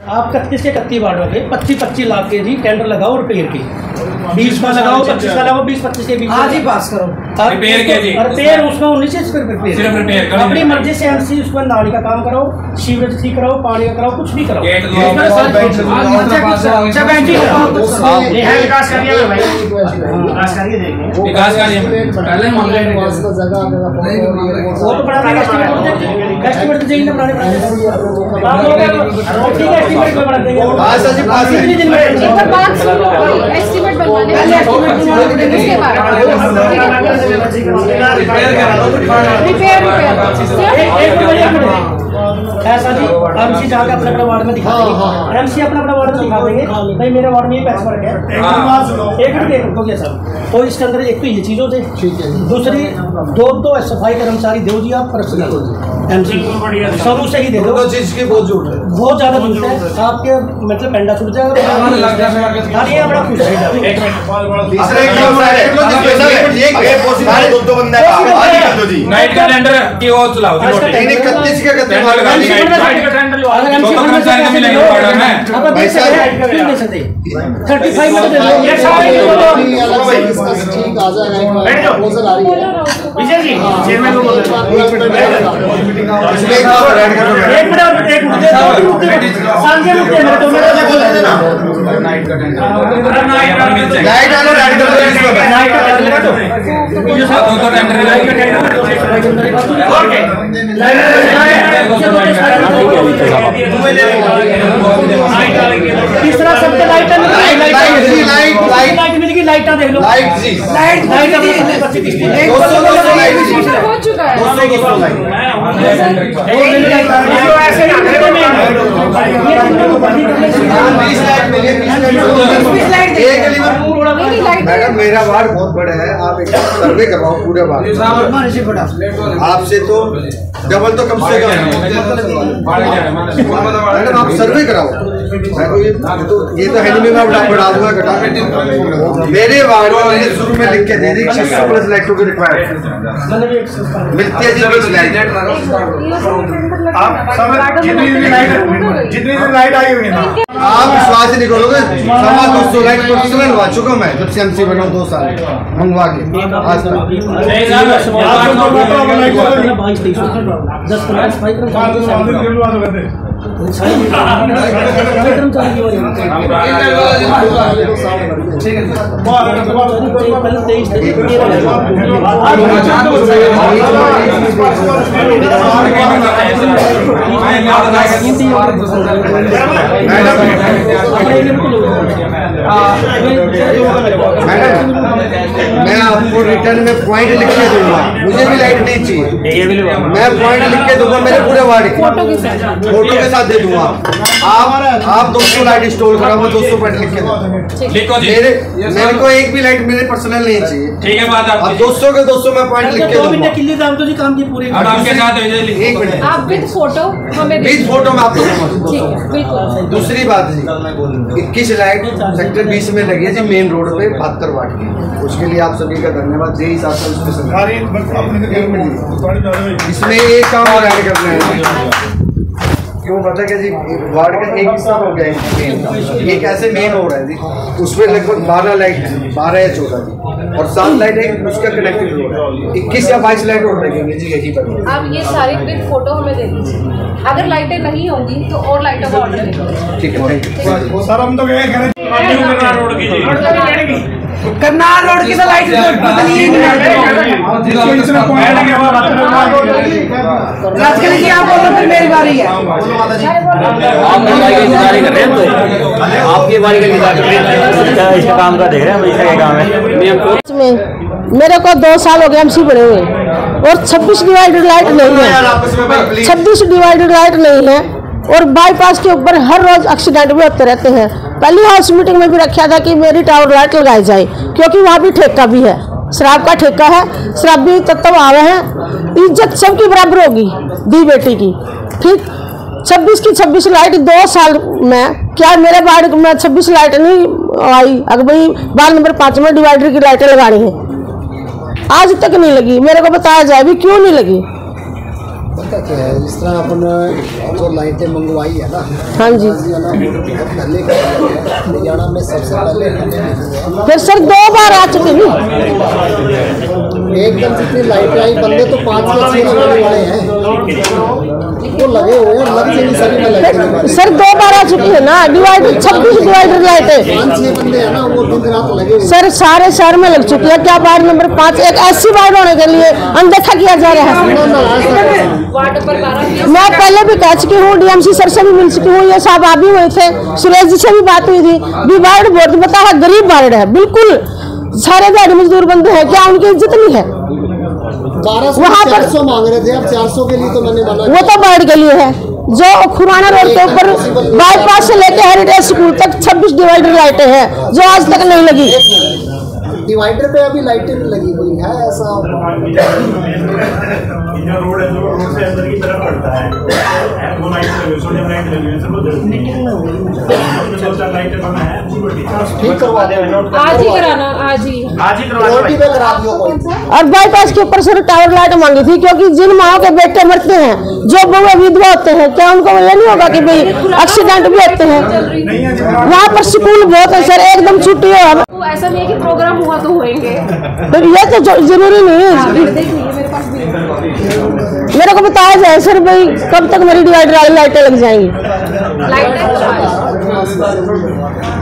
आप 31 के 31 वार्डों के 25-25 लाख के जी टेंडर लगाओ रिपेयर की, 20 का लगाओ, 25 का लगाओ, 20-25 के बीच आज ही पास करो रिपेयर के जी। रिपेयर उसमें 19 सिर्फ रिपेयर अपनी मर्जी से एमसी उसको नाली का काम कराओ, सीवरेज ठीक कराओ, पानी का कराओ, कुछ भी कराओ। एस्टीमेट बनवाने ऐसा जी एमसी जाकर अपने अपने वार्ड में दिखा देंगे, एमसी अपना अपना वार्ड में दिखा देंगे भाई मेरे वार्ड में ये पैसा बढ़ गया, एक हो गया सर। तो इसके अंदर एक तो ये चीज़ होते, दूसरी दो सफाई कर्मचारी दो जी आप पर्सनल एमसी सब उसे ही दे दो, चीज़ की बहुत जरूरत है, बहुत ज़्यादा जरूरत है। आपके मतलब पेंडा छूट जाएगा तीसरा सबसे लाइट मिलेगी, लाइटा देख लो, लाइट हो चुका है। मैडम मेरा वार्ड बहुत बड़ा है, आप एक सर्वे करवाओ पूरे वार्ड, आपसे तो डबल तो कम से कम मैडम आप सर्वे कराओ। ये तो है नहीं मैं बढ़ा दूंगा घटा, मेरे वार्ड में मैंने शुरू में लिख के दे दी 600 प्लस लाइटों की रिक्वायरमेंट मिलती है जी। जितनी लाइट आई हुई है ना आप विश्वास नहीं करोगे, 200 लाइट पर्सनल लगा चुका मैं जब से एमसी बना 2 साल मंगवा के आज तक। मैं आपको रिटर्न में पॉइंट लिख के दूंगा, मुझे भी लाइट नहीं चाहिए, मैं पॉइंट लिख के दूंगा मेरे पूरे वार्ड के फोटो के साथ दे दूंगा। आप 200 लाइट इंस्टॉल करा, मैं 200 पॉइंट लिख के दूंगा। मेरे को एक भी लाइट मेरे पर्सनल नहीं चाहिए, ठीक है बात। आप 200 के 200 मैं पॉइंट लिख के दूंगा। काम की पूरी एक मिनट आप विद फोटो हमें में आपको दूसरी बात जी 21 लाइट सेक्टर 20 में लगी है जी मेन रोड पे 72 वाट की, उसके लिए आप सभी का धन्यवाद। जे हिसाब से इसमें एक काम और ऐड करना है, क्यों पता क्या जी वार्ड का एक हिस्सा हो गया है, एक ऐसे मेन हो रहा है जी उसमें लगभग 12 लाइट 12 या 14 जी और 7 लाइट एक उसका कनेक्टेड रोड है, 21 या 22 लाइट और लगेंगे जी यही पर। आप ये सारी विद फोटो हमें दे दीजिए, अगर लाइटें नहीं होंगी तो और लाइटों का ऑर्डर देंगे। ठीक है सर हम तो गए करनाल रोड की तो लाइट बदली ही नहीं। मेरी बारी है, आपकी बारी का इंतजार कर रहे हैं, इसका काम का देख रहे हैं इसका काम है। मेरे को 2 साल हो गए एमसी बने हुए और 26 डिवाइडेड लाइट नहीं है, 26 डिवाइडेड लाइट नहीं है और बाईपास के ऊपर हर रोज एक्सीडेंट भी होते रहते हैं। पहली हाउस मीटिंग में भी रखा था कि मेरी टावर लाइट लगाई जाए, क्योंकि वहाँ भी ठेका भी है, शराब का ठेका है, शराबी तत्व आ रहे हैं, इज्जत सबकी बराबर होगी दी बेटी की। ठीक 26 की 26 लाइट 2 साल में, क्या मेरे वार्ड में 26 लाइट नहीं आई? अगर भाई वार्ड नंबर 5 में डिवाइडर की लाइटें लगानी है, आज तक नहीं लगी। मेरे को बताया जाए भी क्यों नहीं लगी। पता क्या है, इस तरह अपन जो लाइटें मंगवाई है ना, हाँ जी, पहले हरियाणा में सबसे पहले फिर सर 2 बार आ चुके हैं। एकदम जितनी लाइटें आई, बंदे तो 5 या 6 लगाने वाले हैं, तो लगे हुए हैं, लग नहीं सभी में लाइटें सर 2 बार आ चुकी है ना, डिवाइडर 26 डिवाइडर लाइटें 5-6 बंदे हैं ना, वो दिन रात लगे हुए। सर सारे शहर में लग चुकी है। क्या वार्ड नंबर 5 एक ऐसी वार्ड होने के लिए अनदेखा किया जा रहा है? वार्ड नंबर 12 मैं पहले भी कह चुकी हूँ, डीएमसी सर से भी मिल चुकी हूँ, ये साहब आप भी हुए थे, सुरेश जी से भी बात हुई थी। वार्ड बहुत बता है, गरीब वार्ड है, बिल्कुल सारे दिहाड़ी मजदूर बंदे हैं, क्या उनकी इज्जत नहीं है? 1200 400 मांग रहे थे, अब 400 के लिए तो मैंने मना। वो तो वार्ड के लिए है। जो खुराना रोड के ऊपर बाईपास से लेकर हेरिटेज स्कूल तक 26 डिवाइडर लाइटें हैं जो आज तक नहीं लगी। डिवाइडर पे अभी लाइटें नहीं लगी हुई है, ऐसा जो रोड है, जो रोड से अंदर की तरफ पड़ता है, वो लाइट लगी, सोडियम लाइट लगी है, सब लाइटें बना है, ठीक करवा दे। आज ही कराना, आज ही रोटी पे करा दियो कोई। और बाईपास के ऊपर सर टावर लाइट मांगी थी, क्योंकि जिन माओ के बेटे मरते हैं, जो बहुएं विधवा होते हैं, क्या उनको ये नहीं होगा कि भाई एक्सीडेंट भी होते हैं? वहाँ पर स्कूल बहुत है सर, एकदम छुट्टी हो। ऐसा नहीं है कि प्रोग्राम हुआ तो होएंगे, तो ये तो जरूरी नहीं है। देख लीजिए मेरे पास भी मेरे को बताया जाए सर भाई, कब तक मेरी डिवाइडर वाली लाइटें लग जाएंगी?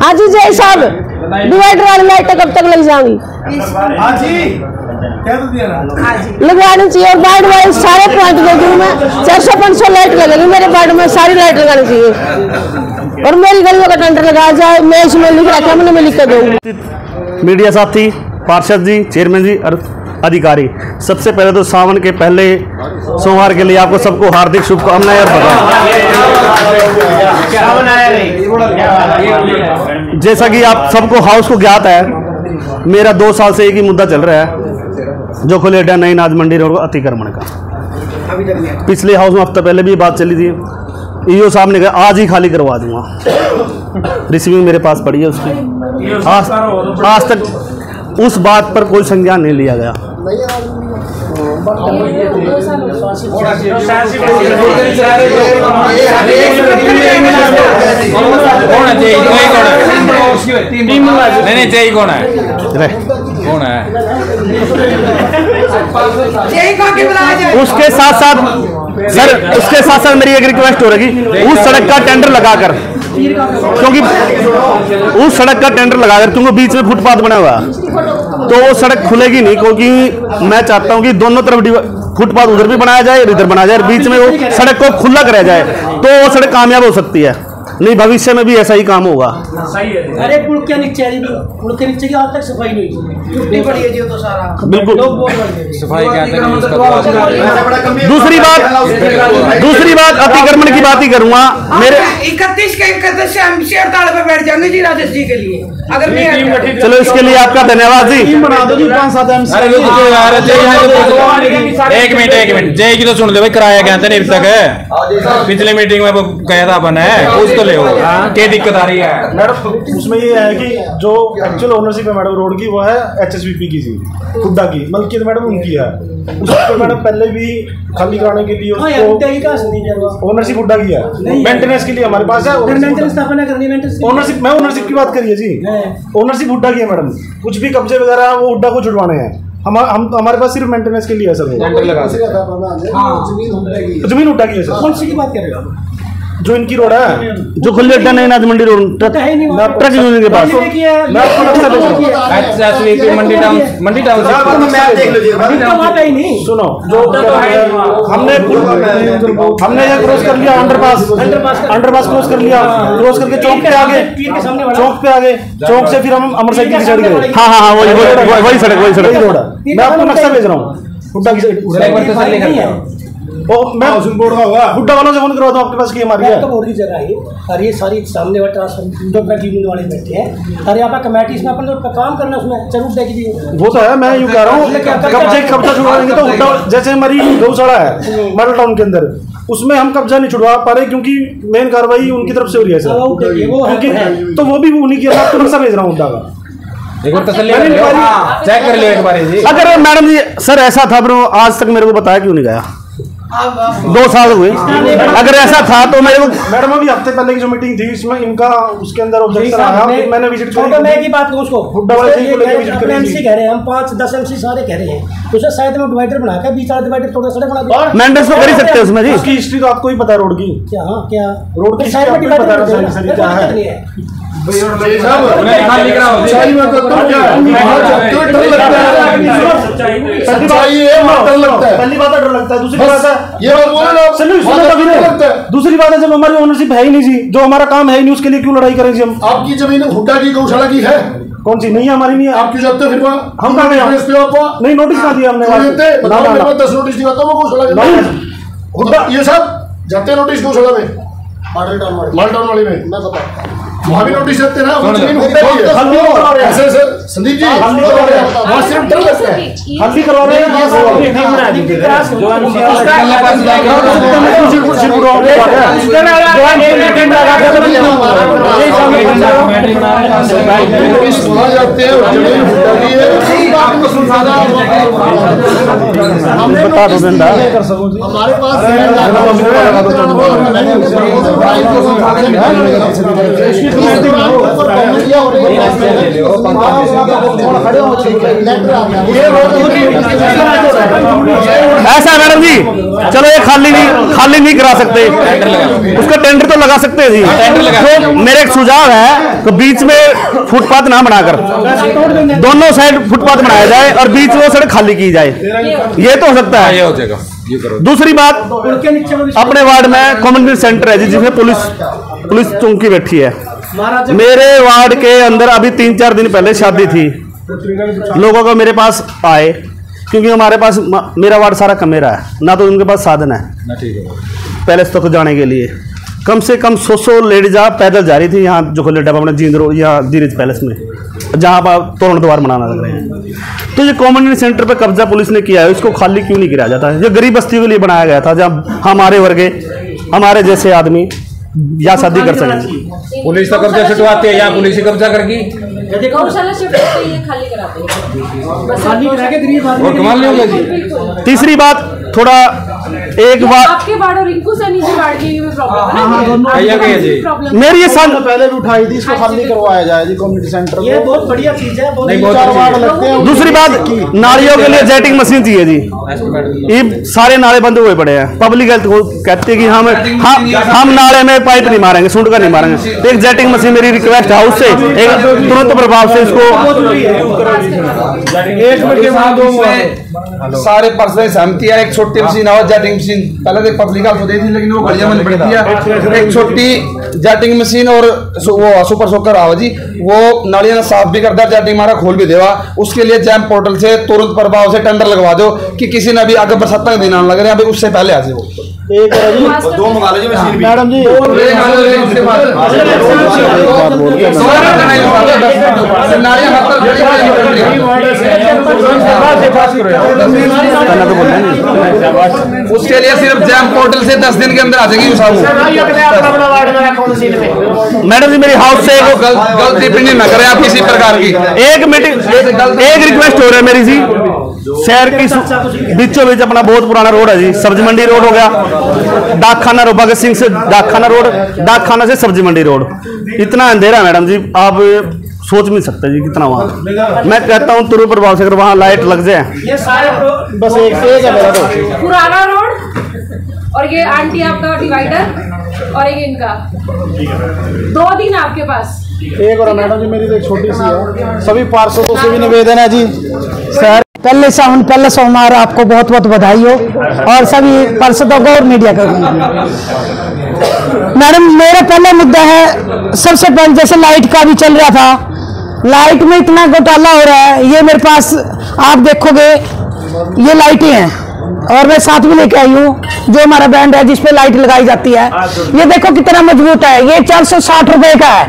हाँ जी जय साहब, डिवाइडर वाली लाइटें कब तक लग जाएंगी? लगवानी चाहिए। और वार्ड वाइज सारे पॉइंट दे दूँ मैं, 400-500 लाइट लगेगी मेरे वार्ड में, सारी लाइट लगानी चाहिए। और मेरी गलियों का टेंडर लगाया जाए, मैं इसमें लिख रखा, मैंने लिख के दूँगी। मीडिया साथी, पार्षद जी, चेयरमैन जी और अधिकारी, सबसे पहले तो सावन के पहले सोमवार के लिए आपको सबको हार्दिक शुभकामनाएं और बधाई। जैसा कि आप सबको हाउस को ज्ञात है, मेरा 2 साल से एक ही मुद्दा चल रहा है, जो खुले नई नाज मंडी रोड अतिक्रमण का। पिछले हाउस में हफ्ता पहले भी बात चली थी, ईओ साहब ने कहा आज ही खाली करवा दूंगा, रिसीविंग मेरे पास पड़ी है उसकी। आज तक उस बात पर कोई संज्ञान नहीं लिया गया। उसके साथ साथ मेरी एक रिक्वेस्ट हो रही, उस सड़क का टेंडर लगाकर, क्योंकि उस सड़क का टेंडर लगाकर, क्योंकि बीच में फुटपाथ बना हुआ है, तो वो सड़क खुलेगी नहीं, क्योंकि मैं चाहता हूं कि दोनों तरफ फुटपाथ उधर भी बनाया जाए, इधर बनाया जाए, बीच में वो सड़क को खुला कराया जाए, तो वो सड़क कामयाब हो सकती है। नहीं, भविष्य में भी ऐसा ही काम होगा। अरे पुल के नीचे पुल के नीचे की आज तक सफाई नहीं हुई, टूटी पड़ी है जी तो सारा, बिल्कुल सफाई क्या। दूसरी बात अतिक्रमण की बात ही करूंगा। मेरे 31 के 31 से हम हड़ताल पे बैठ जाएंगे जी, राजेश जी के लिए। अगर मैं चलो, इसके लिए आपका धन्यवाद जी। एक मिनट जय की तो सुन ले भाई, कराया गया था नहीं तक है, पिछले मीटिंग में वो कहा था अपन है, कुछ तो ले क्या दिक्कत आ रही है मैडम? उसमें ये है कि जो एक्चुअल ओनरशिप है मैडम रोड की, वो है HSBP की जी, हुड्डा की, मलकियत मैडम उनकी है। उस पर मैडम पहले भी खाली कराने के लिए उसको ओनरशिप हुड्डा की है, मेंटेनेंस के लिए हमारे पास है ओनरशिप। मैं ओनरशिप की बात करिए जी, ओनरशिप हुड्डा की है मैडम। कुछ भी कब्जे वगैरह वो हुड्डा को छुड़वाने हैं, हम हमारे पास सिर्फ मेंटेनेंस के लिए है सर। जमीन हुड्डा की है सर। कौन सी की बात कर रहे हो? जो इनकी रोड है, जो खुले अड्डा नहीं नाथ मंडी रोड ट्रक यूनियन के पास। मंडी टाउन सुनो, जो हमने यहाँ क्रॉस कर लिया, अंडरपास क्रॉस कर लिया, क्रॉस करके चौक पे आगे, चौक से फिर हम अमर साइकिल की साइड गए। हाँ, वही सड़क रोड है। मैं आपको नक्शा भेज रहा हूँ हुड्डा की साइड। मैं हुड्डा वालों से फोन करवाता हूँ, आपके पास की हमारी है बोर्ड की जगह है। और ये सारी सामने वाले ट्रांसपोर्ट यूनियन वाले बैठे हैं, और यहाँ पर कमेटी इसमें अपन लोग काम करना, उसमें जरूर देखिए। वो तो है, मैं यूँ कह रहा हूँ कब्जा छुड़वाएंगे तो हुड्डा, जैसे हमारी गौशाला है मॉडल टाउन के अंदर, उसमें हम कब्जा नहीं छुड़वा पा रहे, क्योंकि मेन कार्रवाई उनकी तरफ से हो रही है सर, तो वो भी उन्हीं की। आपको नक्शा भेज रहा हूँ हुड्डा का, चेक कर लिया एक बार जी। अगर मैडम जी सर ऐसा था, आज तक मेरे को बताया क्यों नहीं गया? 2 साल हुए। अगर ऐसा था तो मेरे को मैडम अभी हफ्ते पहले की जो मीटिंग थी इसमें इनका उसके अंदर ऑब्जेक्शन आया, मैंने विजिट छोड़ो, मैं की बात कहूँ उसको हुड्डा वाले चीज को लेकर विजिट करी एमसी कह रहे हैं, हम 5-10 एमसी सारे कह रहे हैं, उसे शायद में डिवाइडर बना के बीच वाला डिवाइडर थोड़ा सड़क बना दिया। मेंटेनेंस तो कर ही सकते हैं उसमें जी। उसकी हिस्ट्री तो आपको ही पता है रोड की। क्या रोड की हिस्ट्री आपको ही पता है सर क्या है। खाली कराओ पहली बात डर लगता है, दूसरी बात है दूसरी बात है जब हमारी ओनरशिप है ही नहीं जी, जो हमारा काम है ही नहीं, उसके लिए क्यों लड़ाई करें जी हम। आपकी जमीन हुड्डा की गौशाला की है? कौन सी नहीं है? हमारी नहीं है। आप क्यों जाते हो फिर वहाँ? हम कहाँ गए? नहीं, नोटिस कहाँ दिया हमने? 10 नोटिस दिखाता हूँ गौशाला के। हुड्डा ये सब जाते हैं नोटिस गौशाला में, मालटाउन वाली में मैं बता वहाँ भी नोटिस देते ना, वो जमीन हुड्डा की है। ऐसे संदीप जी वहाँ सिर्फ डर लगता है। हल्दी करवा रहे हैं बता दो हमारे पास ऐसा है मैडम जी, चलो ये खाली नहीं करा सकते, उसका टेंडर तो लगा सकते हैं जी। तो मेरे एक सुझाव है तो बीच में फुटपाथ ना बनाकर दोनों साइड फुटपाथ बनाया जाए और बीच में सड़क खाली की जाए, ये तो हो सकता है। दूसरी बात, अपने वार्ड में कम्युनिटी सेंटर है जी, जिसमें पुलिस चौकी बैठी है। मेरे वार्ड के अंदर अभी 3-4 दिन पहले शादी थी, लोगों को मेरे पास आए क्योंकि हमारे पास मेरा वार्ड सारा कमेरा है, ना तो उनके पास साधन है पैलेस तक जाने के लिए। कम से कम 100 लेडीज पैदल जा रही थी यहाँ जो खोले डब्बा अपने जींद रोड या जीरिज पैलेस में, जहाँ पर तोरण द्वार बनाना लग रहे हैं। तो ये कम्युनिटी सेंटर पे कब्जा पुलिस ने किया है, इसको खाली क्यों नहीं किया जाता है? ये गरीब बस्तियों के लिए बनाया गया था, जहाँ हमारे वर्गे हमारे जैसे आदमी या शादी कर सकेंगे। पुलिस तो कब्जा छुटवाती है, यहाँ पुलिस ही कब्जा करगी। गौशाला शिफ्ट करते ही खाली कराते हैं, खाली करा के गरीब आदमी और कमाल नहीं होगा जी। तीसरी बात, थोड़ा एक बात, आपके वार्ड और रिंकू सैनी जी वार्ड की भी प्रॉब्लम है ना, मेरी ये साल पहले भी उठाई थी, इसको खाली करवाया जाए जी कम्युनिटी सेंटर। ये बहुत बढ़िया चीज है, लगते हैं। दूसरी बात, नालियों के लिए जेटिंग मशीन चाहिए जी। ये सारे नाले बंद हुए पड़े हैं, पब्लिक हेल्थ को कहते हैं कि हम नाले में पाइप नहीं मारेंगे, सूंड का नहीं मारेंगे। एक जेटिंग मशीन मेरी रिक्वेस्ट हाउस से एक तुरंत प्रभाव से इसको सारे पर्सनल सहमति है। एक छोटी मशीन और जेटिंग मशीन पहले तो पब्लिक हेल्थ दे थी, लेकिन वो बढ़िया मन पड़ी थी। एक छोटी जेटिंग मशीन और वो सुपर सोकर आवा जी, वो नालियां साफ भी करता है, जेटिंग मारा खोल भी देवा। उसके लिए जैम पोर्टल से तुरंत प्रभाव से टेंडर लगवा दो कि किसी ने भी आगे बरसात तक दिन आने लग रहे हैं, अभी उससे पहले आ जाए। वो एक दो मंगा लीजिए मशीन भी मैडम जी, उसके लिए सिर्फ जैम पोर्टल से 10 दिन के अंदर आ जाएगी। मैडम जी मेरी हाउस से गलती पिंडी न करें आप किसी प्रकार की। एक मीटिंग, एक रिक्वेस्ट हो रहा है मेरी जी, शहर की बीचों बीच अपना बहुत पुराना रोड है जी, सब्जी मंडी रोड हो गया, डाकखाना रोड, भगत सिंह से डाकखाना रोड, डाकखाना से सब्जी मंडी रोड, इतना अंधेरा मैडम जी आप सोच नहीं सकते जी कितना वहाँ। मैं कहता हूँ तुरंत प्रभाव से अगर वहाँ लाइट लग जाए, ये सारे बस एक है मेरा तो पुराना रोड और ये आंटी आपका डिवाइडर और एक इनका 2 दिन आपके पास। एक और मैडम जी मेरी तो एक छोटी सी है, सभी पार्षदों से भी निवेदन है जी सर, पहले सोमवार आपको बहुत बहुत बधाई हो और सभी पार्षदों को और मीडिया को। मैडम मेरा पहला मुद्दा है, सबसे पहले जैसे लाइट का भी चल रहा था, लाइट में इतना घोटाला हो रहा है। ये मेरे पास आप देखोगे ये लाइटें हैं और मैं साथ में लेके आई हूँ जो हमारा बैंड है जिसपे लाइट लगाई जाती है। ये देखो कितना मजबूत है, ये 460 रुपए का है,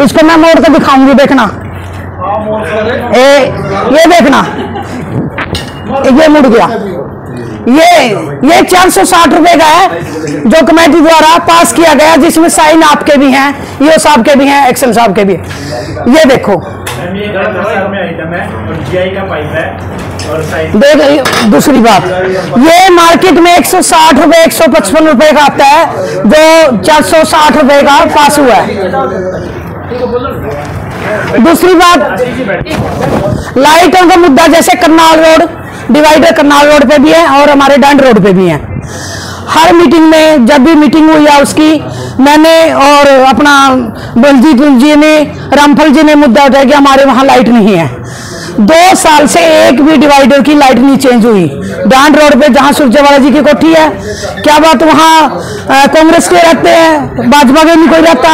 इसको मैं मोड़ कर दिखाऊंगी, देखना ये देखना, ये मुड़ गया। ये 460 रुपए का है जो कमेटी द्वारा पास किया गया, जिसमें साइन आपके भी हैं, ईओ साहब के भी हैं, एक्शन साहब के भी हैं। ये देखो देख दूसरी बात, ये मार्केट में 160 रुपए 155 रुपए का आता है, जो 460 रुपए का पास हुआ है। दूसरी बात, लाइटों का मुद्दा, जैसे Karnal road divider Karnal road पे भी है और हमारे डांड रोड पे भी है। हर मीटिंग में जब भी मीटिंग हुई है उसकी मैंने और अपना बलजीत जी ने, रामफल जी ने मुद्दा उठाया कि हमारे वहाँ लाइट नहीं है। 2 साल से एक भी डिवाइडर की लाइट नहीं चेंज हुई। डांड रोड पे जहाँ सुरजेवाला जी की कोठी है, क्या बात वहाँ कांग्रेस के रहते हैं, भाजपा के नहीं कोई रहता।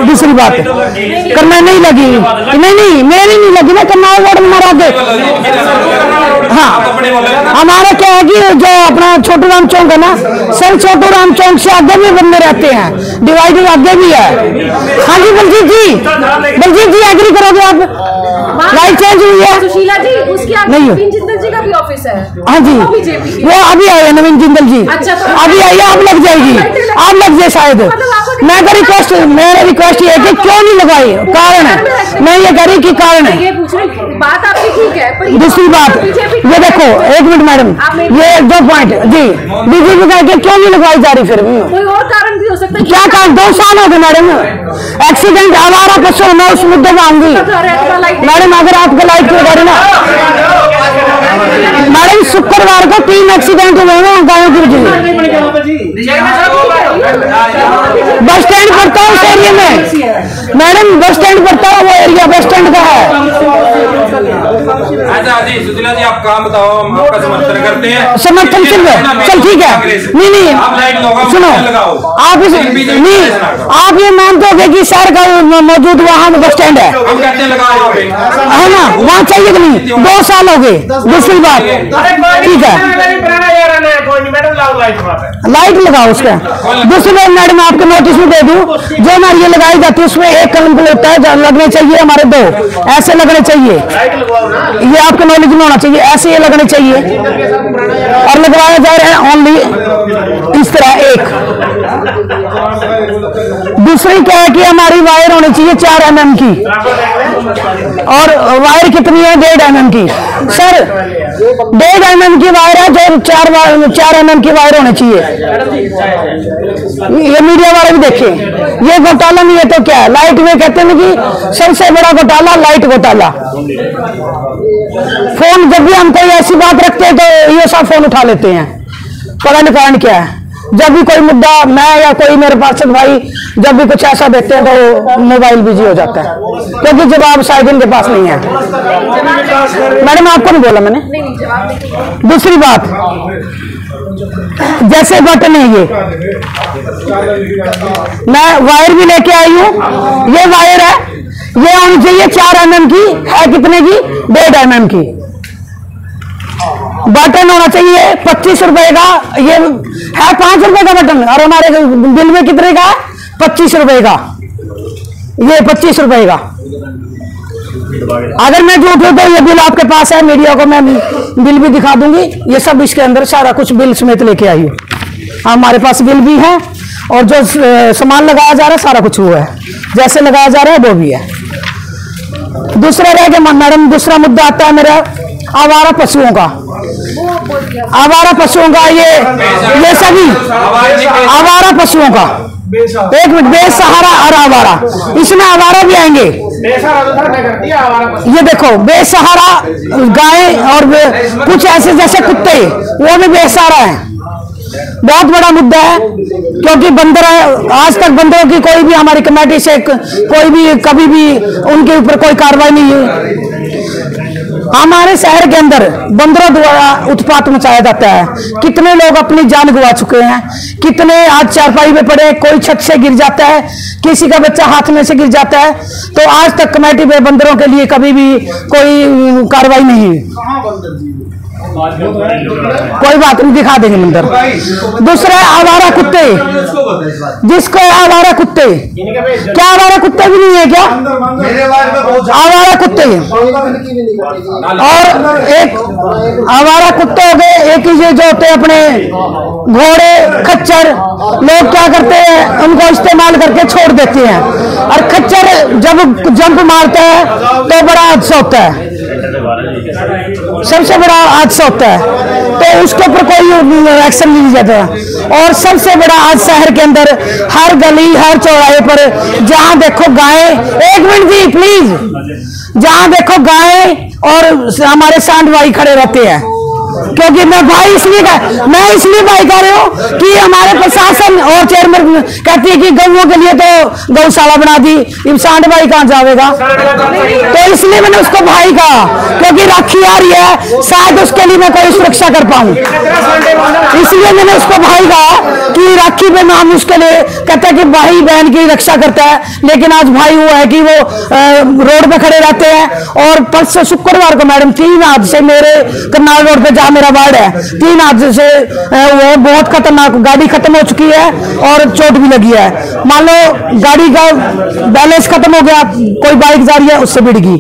दूसरी बात करना नहीं लगी, नहीं मेरी नहीं लगी ना, करनाल रोड हमारा आगे। हाँ, हमारा क्या है कि जो अपना छोटू राम चौक है ना सर, छोटू राम चौक से आगे भी बंदे रहते हैं, डिवाइडर आगे भी है। हाँ जी बलजीत जी एग्री करोगे आप? लाइट चेंज हुई है सुशीला जी, उसकी आगे नवीन जिंदल जी का भी ऑफिस है। हाँ जी, वो अभी आए नवीन जिंदल जी। अच्छा, अभी आई है, आप लग जाएगी, आप लग जाए शायद। मैं मेरा रिक्वेस्ट ये है कि क्यों नहीं लगाई, कारण है, मैं ये कह रही कि कारण है। बात आपकी ठीक है। दूसरी बात, ये देखो 1 मिनट मैडम, ये 2 पॉइंट जी, बीजेपी का क्यों नहीं लगवाई जा रही? फिर कोई और कारण भी हो सकता है। क्या कारण? 2 साल हो गए मैडम, एक्सीडेंट आवारा पशु, मैं उस मुद्दे में आऊंगी मैडम। अगर आपको लाइट की गाड़ी ना मैडम, शुक्रवार को 3 एक्सीडेंट हुए हैं गायों की वजह से। बस स्टैंड पड़ता है उस एरिया में मैडम, बस स्टैंड पड़ता है, वो एरिया बस स्टैंड का है। अच्छा जी, सुशीला जी आप काम बताओ, हम आपका समर्थन करते हैं। समर्थन चल ठीक है, नहीं आप लाइट सुनो, आप आप ये मानते हो कि शहर का मौजूद वहाँ बस स्टैंड है, हम कहते हैं लगाओ है ना, वहाँ चाहिए कि नहीं? 2 साल हो गए। दूसरी बात, ठीक है लाइट लगाओ उसका। दूसरी बात मैडम, आपको नोटिस भी दे दूं, जो हमारी ये लगाई जाती है उसमें 1 कलम होता है, लगने चाहिए हमारे 2 ऐसे लगने चाहिए। ये आपको नॉलेज में होना चाहिए, ऐसे ये लगने चाहिए और लगवाया जा रहा है ओनली इस तरह 1। दूसरी क्या है कि हमारी वायर होनी चाहिए 4 mm की, और वायर कितनी है? 1.5 mm की। सर 1.5 mm की वायर है, जो 4 mm की वायर होनी चाहिए। ये मीडिया वाले भी देखें, ये घोटाला नहीं है तो क्या है? लाइट में कहते हैं कि सबसे बड़ा घोटाला लाइट घोटाला। फोन जब भी हम कोई ऐसी बात रखते हैं तो ये सब फोन उठा लेते हैं, पता नहीं कारण क्या है। जब भी कोई मुद्दा मैं या कोई मेरे पार्षद भाई जब भी कुछ ऐसा देखते हैं तो मोबाइल बिजी हो जाता है, क्योंकि जवाब शायद इनके पास नहीं है। मैडम आपको नहीं बोला मैंने। दूसरी बात, जैसे बटन है ये, मैं वायर भी लेके आई हूँ, ये वायर है, ये होनी चाहिए 4 mm की, है कितने की? 1.5 mm की। बटन होना चाहिए 25 रुपए का, ये है 5 रुपए का बटन, और हमारे बिल में कितने का? 25 रुपए का। ये 25 रुपए का। अगर मैं झूठ हूं तो ये बिल आपके पास है, मीडिया को मैं बिल भी दिखा दूंगी। ये सब इसके अंदर सारा कुछ बिल समेत लेके आई हूँ, हमारे पास बिल भी है, और जो सामान लगाया जा रहा है सारा कुछ वो है, जैसे लगाया जा रहा है वो भी है। दूसरा रह गया मैडम, दूसरा मुद्दा आता है मेरा आवारा पशुओं का। आवारा पशुओं का ये सभी आवारा पशुओं का, 1 मिनट, बेसहारा और आवारा, इसमें आवारा भी आएंगे। ये देखो बेसहारा गाय और कुछ ऐसे जैसे कुत्ते, वो भी बेसहारा है। बहुत बड़ा मुद्दा है, क्योंकि बंदर आज तक बंदरों की कोई भी हमारी कमेटी से कोई भी कभी भी उनके ऊपर कोई कार्रवाई नहीं हुई। हमारे शहर के अंदर बंदरों द्वारा उत्पात मचाया जाता है, कितने लोग अपनी जान गंवा चुके हैं, कितने आज चारपाई में पड़े, कोई छत से गिर जाता है, किसी का बच्चा हाथ में से गिर जाता है, तो आज तक कमेटी में बंदरों के लिए कभी भी कोई कार्रवाई नहीं हुई। कोई बात नहीं, दिखा देंगे मंदिर। दूसरा आवारा कुत्ते, जिसको आवारा कुत्ते, क्या आवारा कुत्ते भी नहीं है क्या? आवारा कुत्ते, और एक आवारा कुत्ते हो गए, एक ही जो होते हैं अपने घोड़े खच्चर, लोग क्या करते हैं उनको इस्तेमाल करके छोड़ देते हैं, और खच्चर जब जंप मारता है तो बड़ा हादसा होता है, सबसे बड़ा हादसा होता है, तो उसके ऊपर कोई एक्शन नहीं लिया जाता। और सबसे बड़ा आज शहर के अंदर हर गली हर चौराहे पर जहां देखो गाय, एक मिनट जी प्लीज, जहां देखो गाय और हमारे सांड भाई खड़े रहते हैं। क्योंकि मैं भाई इसलिए भाई कह रही हूँ कि हमारे प्रशासन और चेयरमैन कहती है कि गौओं के लिए तो गौशाला बना दी, सांड भाई कहाँ जाएगा, तो इसलिए मैंने उसको भाई कहा, क्योंकि राखी आ रही है, शायद उसके लिए मैं कोई सुरक्षा कर पाऊँ, इसलिए मैंने उसको भाई कहा कि राखी पे नाम उसके लिए कहता है कि भाई बहन की रक्षा करता है, लेकिन आज भाई हुआ है कि वो रोड पे खड़े रहते हैं। और परसों शुक्रवार को मैडम 3 हादसे मेरे करनाल रोड पे जहाँ मेरा वार्ड है, 3 हादसे से वो बहुत खतरनाक, गाड़ी खत्म हो चुकी है और चोट भी लगी है। मान लो गाड़ी का बैलेंस खत्म हो गया, कोई बाइक जा रही है उससे भिड़ गई,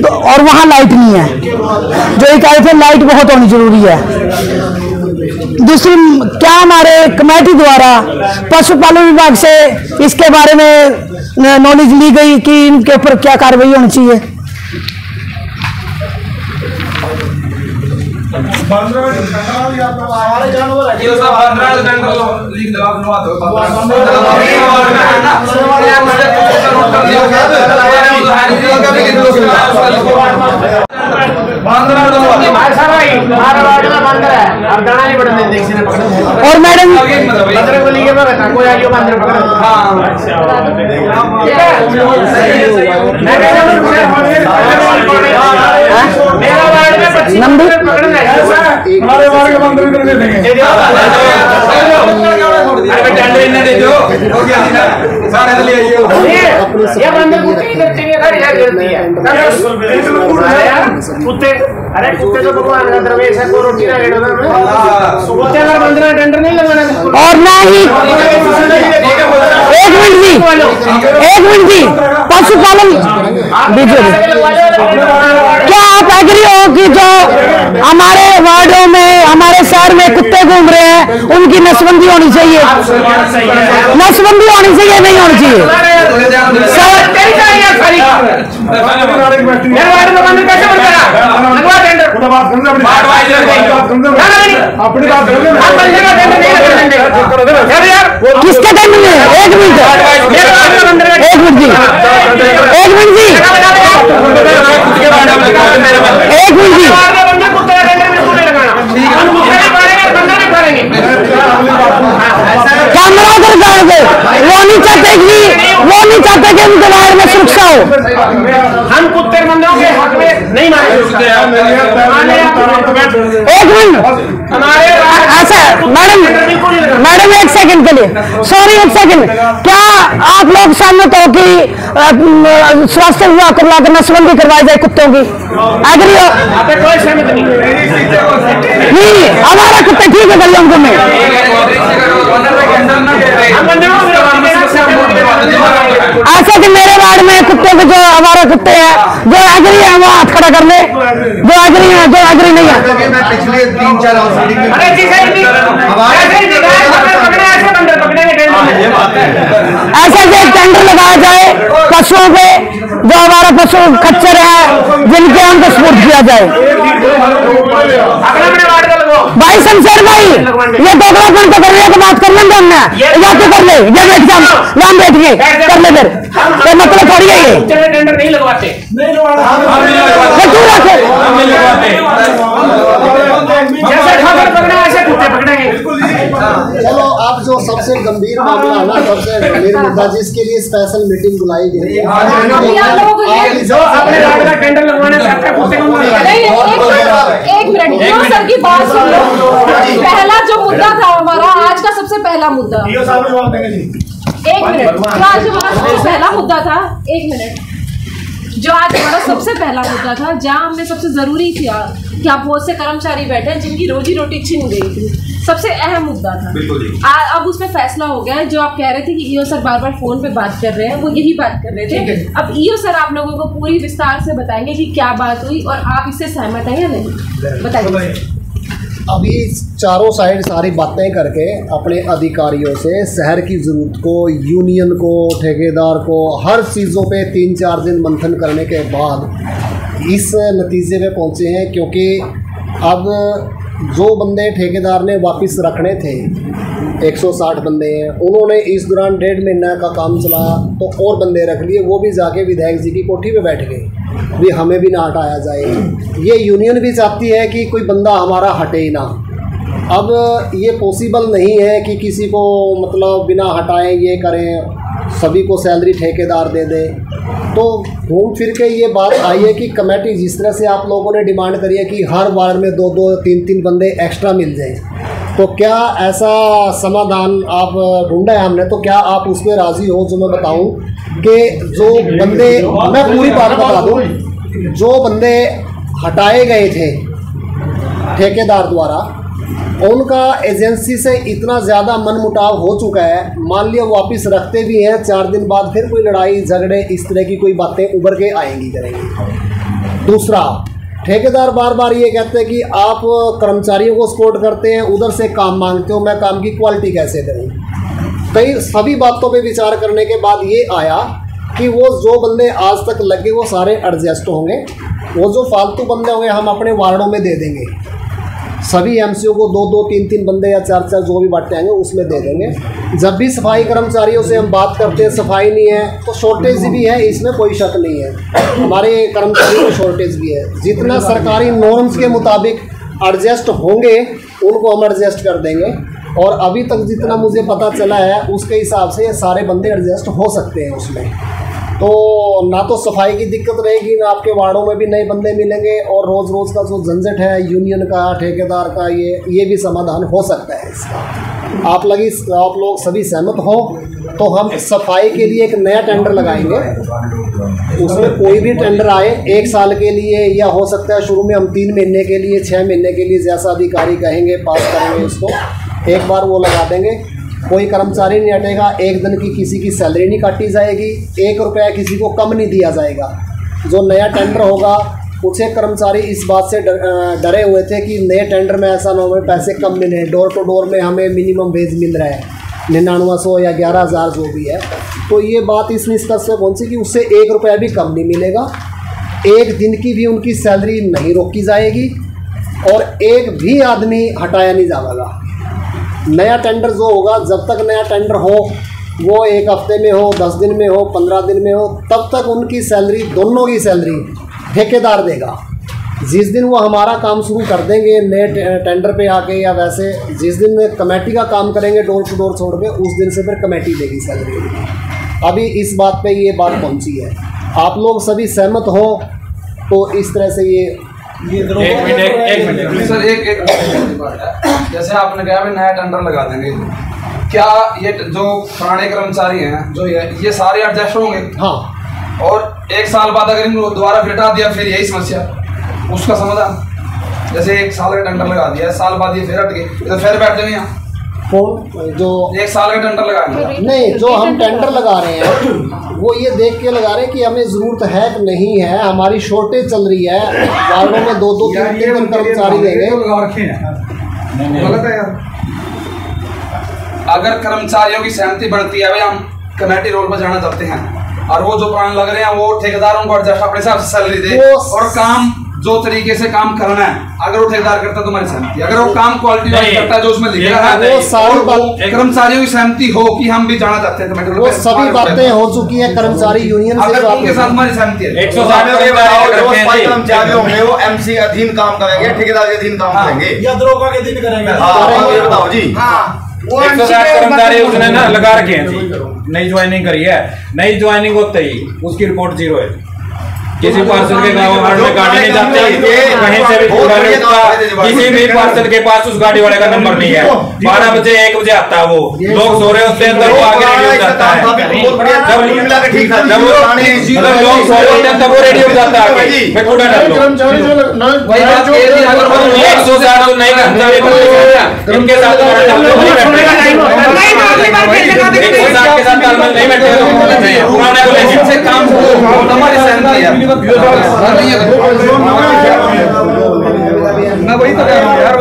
तो और वहां लाइट नहीं है, जो एक आए थे लाइट बहुत होनी जरूरी है। दूसरी क्या हमारे कमेटी द्वारा पशुपालन विभाग से इसके बारे में नॉलेज ली गई कि इनके ऊपर क्या कार्रवाई होनी चाहिए? और मैडम अरे कुत्ते तो भगवान का दरवेश है, को रोटी ना लेडो कुत्ते का बंदना टेंडर नहीं लगाना और ना ही। एक मिनट जी पशुपालन क्या आप एग्री हो कि जो हमारे वार्डों में हमारे शहर में कुत्ते घूम रहे हैं उनकी नसबंदी होनी चाहिए, नसबंदी होनी चाहिए, नहीं होनी चाहिए? किसके टेंडर में? एक मिनट जी, कैमरा कर दे, वो नहीं चाहते कि उनके वार्ड में सुरक्षा हो। हम कुत्ते बंदों के हक में नहीं माने। एक मिनट ऐसा मैडम एक सेकंड के लिए, सॉरी एक सेकंड, क्या आप लोग सहमत हो कि स्वास्थ्य विभाग को बुलाकर नसबंदी करवाई जाए कुत्तों की? एग्री हो? कोई सहमत नहीं, हमारा कुत्ते ठीक है गलियों में। ऐसा कि मेरे वार्ड में कुत्ते के जो हमारे कुत्ते हैं जो एग्री है वो हाथ खड़ा कर ले, जो एग्री है, जो एग्री नहीं है। पिछले 3-4 ऐसा एक टेंडर लगाया जाए पशुओं पे, जो हमारा पशु खच्चर है जिनके हमको सपोर्ट किया जाए। भाई शमशेर भाई, ये दोगलापन तो करने की बात कर लेंगे हमने, या तो कर ले, ये बैठ जा, वहां बैठ के कर ले, फिर तो मतलब थोड़ी है ये टेंडर नहीं लगवाते, चलो आप जो सबसे गंभीर मामला है ना, सबसे गंभीर मुद्दा जिसके लिए स्पेशल मीटिंग बुलाई गई है, जो अपने वार्ड का टेंडर लगवाना चाहते हैं कुत्ते को। एक मिनट सर की बात सुन लो। पहला जो मुद्दा था हमारा आज का सबसे पहला मुद्दा, एक मिनट, जो आज हमारा सबसे पहला मुद्दा था, एक मिनट, जो आज हमारा सबसे पहला मुद्दा था, जहाँ हमने सबसे जरूरी किया कि आप बहुत से कर्मचारी बैठे हैं जिनकी रोजी रोटी छिन गई थी, सबसे अहम मुद्दा था। अब उसमें फैसला हो गया है। जो आप कह रहे थे कि ईओ सर बार बार फोन पे बात कर रहे हैं, वो यही बात कर रहे थे। अब ईओ सर आप लोगों को पूरी विस्तार से बताएंगे कि क्या बात हुई और आप इससे सहमत हैं या नहीं, बताइए। अभी चारों साइड सारी बातें करके अपने अधिकारियों से शहर की ज़रूरत को, यूनियन को, ठेकेदार को, हर चीज़ों पे 3-4 दिन मंथन करने के बाद इस नतीजे पे पहुँचे हैं। क्योंकि अब जो बंदे ठेकेदार ने वापस रखने थे 160 बंदे हैं, उन्होंने इस दौरान 1.5 महीना का काम चलाया तो और बंदे रख लिए, वो भी जाके विधायक जी की कोठी पे बैठ गए भी हमें भी ना हटाया जाए। ये यूनियन भी चाहती है कि कोई बंदा हमारा हटे ही ना। अब ये पॉसिबल नहीं है कि किसी को मतलब बिना हटाए ये करें, सभी को सैलरी ठेकेदार दे दे। तो घूम फिर के ये बात आई है कि कमेटी जिस तरह से आप लोगों ने डिमांड करी है कि हर वार्ड में 2-2, 3-3 बंदे एक्स्ट्रा मिल जाए, तो क्या ऐसा समाधान आप ढूंढा है हमने, तो क्या आप उस पर राज़ी हो? जो मैं बताऊं कि जो बंदे, मैं पूरी बात बता दूं, जो बंदे हटाए गए थे ठेकेदार द्वारा, उनका एजेंसी से इतना ज़्यादा मनमुटाव हो चुका है, मान लिया वापस रखते भी हैं 4 दिन बाद फिर कोई लड़ाई झगड़े इस तरह की कोई बातें उभर के आएंगी करेंगी। दूसरा, ठेकेदार बार बार ये कहते हैं कि आप कर्मचारियों को सपोर्ट करते हैं, उधर से काम मांगते हो, मैं काम की क्वालिटी कैसे करूँ? कई सभी बातों पे विचार करने के बाद ये आया कि वो जो बंदे आज तक लगे वो सारे एडजस्ट होंगे, वो जो फालतू बंदे होंगे हम अपने वार्डों में दे देंगे। सभी एमसीओ को 2-2, 3-3 बंदे या 4-4 जो भी बांटे आएंगे उसमें दे देंगे। जब भी सफाई कर्मचारियों से हम बात करते हैं, सफाई नहीं है तो शॉर्टेज भी है, इसमें कोई शक नहीं है, हमारे कर्मचारियों में शॉर्टेज भी है। जितना सरकारी नॉर्म्स के मुताबिक एडजस्ट होंगे उनको हम एडजस्ट कर देंगे, और अभी तक जितना मुझे पता चला है उसके हिसाब से ये सारे बंदे एडजस्ट हो सकते हैं उसमें। तो ना तो सफाई की दिक्कत रहेगी, ना आपके वार्डों में भी नए बंदे मिलेंगे, और रोज़ रोज़ का जो झंझट है यूनियन का, ठेकेदार का, ये भी समाधान हो सकता है इसका। आप लोग सभी सहमत हो तो हम सफाई के लिए एक नया टेंडर लगाएंगे। उसमें कोई भी टेंडर आए 1 साल के लिए, या हो सकता है शुरू में हम 3 महीने के लिए, 6 महीने के लिए, जैसा अधिकारी कहेंगे पास करेंगे उसको, एक बार वो लगा देंगे। कोई कर्मचारी नहीं हटेगा, 1 दिन की किसी की सैलरी नहीं काटी जाएगी, 1 रुपया किसी को कम नहीं दिया जाएगा। जो नया टेंडर होगा कुछ एक कर्मचारी इस बात से डरे हुए थे कि नए टेंडर में ऐसा ना हो पैसे कम मिले, डोर टू डोर में हमें मिनिमम वेज मिल रहा है 9900 या 11,000 जो भी है। तो ये बात इस निष्कर्ष से पहुंची कि उससे 1 रुपया भी कम नहीं मिलेगा, 1 दिन की भी उनकी सैलरी नहीं रोकी जाएगी, और 1 भी आदमी हटाया नहीं जाएगा। नया टेंडर जो होगा, जब तक नया टेंडर हो, वो 1 हफ्ते में हो, 10 दिन में हो, 15 दिन में हो, तब तक उनकी सैलरी, दोनों की सैलरी ठेकेदार देगा। जिस दिन वो हमारा काम शुरू कर देंगे नए टेंडर पे आके, या वैसे जिस दिन कमेटी का काम करेंगे डोर टू डोर छोड़ के, उस दिन से फिर कमेटी देगी सैलरी। अभी इस बात पे ये बात पहुंची है, आप लोग सभी सहमत हो तो इस तरह से ये एक मिनट सर, एक जैसे आपने कहा भी नया टेंडर लगा देंगे, क्या ये जो पुराने कर्मचारी हैं जो ये सारे एडजस्ट होंगे? हाँ। और 1 साल बाद अगर इनको दोबारा फिर हटा दिया, फिर यही समस्या, उसका समाधान? जैसे 1 साल का टेंडर लगा दिया, साल बाद ये फिर हट गए तो फिर बैठ जाएंगे यहाँ। कौन जो 1 साल का टेंडर लगाएंगे? नहीं, जो हम टेंडर लगा रहे हैं वो ये देख के लगा रहे हैं कि हमें ज़रूरत है कि नहीं है, हमारी शॉर्टेज चल रही है, वार्डों में 2-2, 3-3 कर्मचारी देंगे। गलत है यार। अगर कर्मचारियों की सहमति बढ़ती है, भाई हम कमेटी रोल पर जाना चाहते हैं, और वो जो पुराने लग रहे हैं वो ठेकेदार उनको एडजस्ट अपने हिसाब से सैलरी दे, और काम जो तरीके से काम करना है, अगर वो ठेकेदार करता तो हमारी सहमति, अगर वो काम क्वालिटी वाइज करता है जो उसमें लिखा है, वो कर्मचारियों की सहमति हो कि हम भी जाना चाहते हैं, वो सभी बातें हो चुकी है कर्मचारी यूनियन से, उनके साथ हमारी सहमति है। 160 कर्मचारी होंगे वो एमसी के अधीन काम करेंगे, ठेकेदार के अधीन काम करेंगे, या दरोगा के अधीन करेंगे। बताओ जी। 160 कर्मचारी उसने ना लगा रखे हैं जी, नई ज्वाइनिंग करी है, नई ज्वाइनिंग होते ही उसकी रिपोर्ट 0 है। किसी पार्सल के गाँव में गाड़ी नहीं जाती, कहीं से भी किसी भी पार्सल के पास उस गाड़ी वाले का नंबर नहीं है। 12 बजे 1 बजे आता है, वो लोग सो रहे होते हैं, तब वो आगे रेडियो जाता है, जब लोग सो रहे होते हैं तब वो रेडियो जाता है आगे, मैं थोड़ा डाल लो 160 तो नहीं करता, इनके साथ के साथ तालमेल नहीं बैठे, पुराने को से काम हमारी सहमति है। मैं वही तो कह रहा हूँ यार,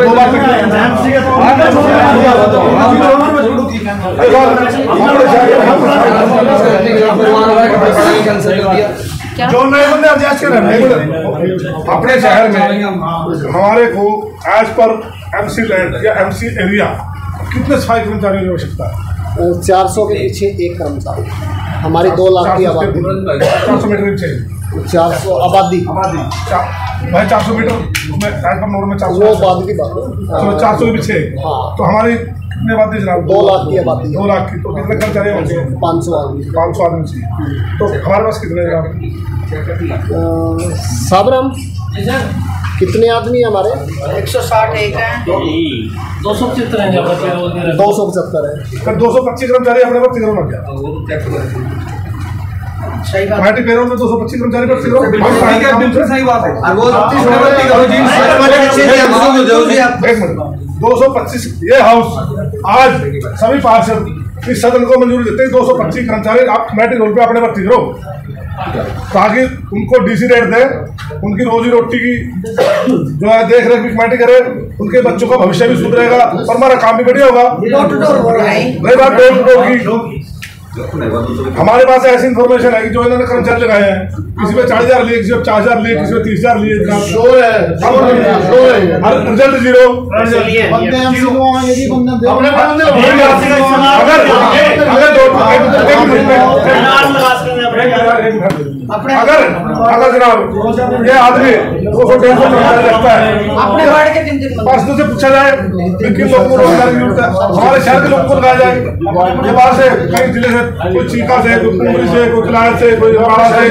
दिया। जो नए बंदे एडजस्ट कर रहे हैं अपने शहर में, हमारे को एज पर एमसी लैंड या एमसी एरिया कितने सफाई कर्मचारियों की आवश्यकता है? 400 के पीछे एक कर्मचारी, हमारी 2 लाख की आबादी, 400 मीटर के पीछे 400 आबादी भाई 400 मीटर में एज पर नोट में 400 वो बाद की बात है। 400 के पीछे तो हमारी कितनी आबादी जनाब? 2 लाख की आबादी, 2 लाख की। तो कितने कर्मचारी होने चाहिए? 500 आदमी, 500 आदमी चाहिए। तो हमारे पास कितने जनाब? साबरम कितने आदमी हमारे? 160 एक है, 275 हैं 275 है। फिर 225 कर्मचारी अपने भर्ती करो ना क्या? सही बात। कमेटी पेरोल में 225 कर्मचारी भर्ती करो। बिल्कुल सही बात है। और वो 225 ये हाउस आज सभी पार्षद इस सदन को मंजूरी देते हैं 225 कर्मचारी आप कमेटी रोल पे अपने भर्ती करो, ताकि उनको डीसी रेट दे, उनकी रोजी रोटी की जो है देख रेख भी कमेटी करे, उनके बच्चों का भविष्य भी सुधरेगा और हमारा काम भी बढ़िया होगा। डोर टू डोर हो रहा है। रही बात डोर टू डोर की, हमारे पास ऐसी इन्फॉर्मेशन है कि जो इन्होंने कर्मचारी लगाए हैं, किसी पे 40,000 लिए, किसी पे 50,000 लिए, किसी पे 30,000 लिए, रिजल्ट जीरो। अगर जनाब ये आदमी 200-250 लगता है, अपने वार्ड के दिन पार्षदों से पूछा जाए किन लोगों को रोजगार की जरूरत है, हमारे शहर के लोगों को लगाया जाए। ये बाहर से कई जिले से, कोई चीका से, कोई कुंडली से, कोई किलाड़ से, कोई बाड़ा से,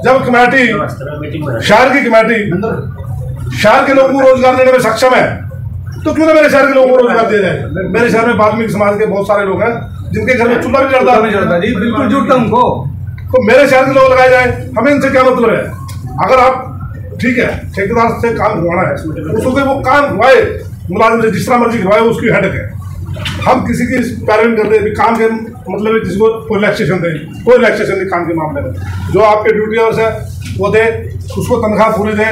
जब कमेटी शहर की कमेटी शहर के लोगों को रोजगार देने में सक्षम है, तो क्यों ना मेरे शहर के लोगों को रोजगार दिया जाए। मेरे शहर में वाल्मीकि समाज के बहुत सारे लोग हैं जिनके घर में चूल्हा भी जलता जी, बिल्कुल जुड़ता उनको, तो मेरे शहर के लोग लगाए जाए, हमें इनसे क्या मतलब है? अगर आप ठीक है ठेकेदार से काम करवाना है, उसको वो काम करवाए, मुलाजिम से जिस तरह मर्जी करवाए, उसकी हेडेक है। हम किसी की पैरवी करते काम के मतलब जिसको कोई रिलैक्सेशन दे, कोई रिलैक्सेशन नहीं काम के मामले में, जो आपके ड्यूटी आवर्स है वो दे, उसको तनख्वाह पूरी दे,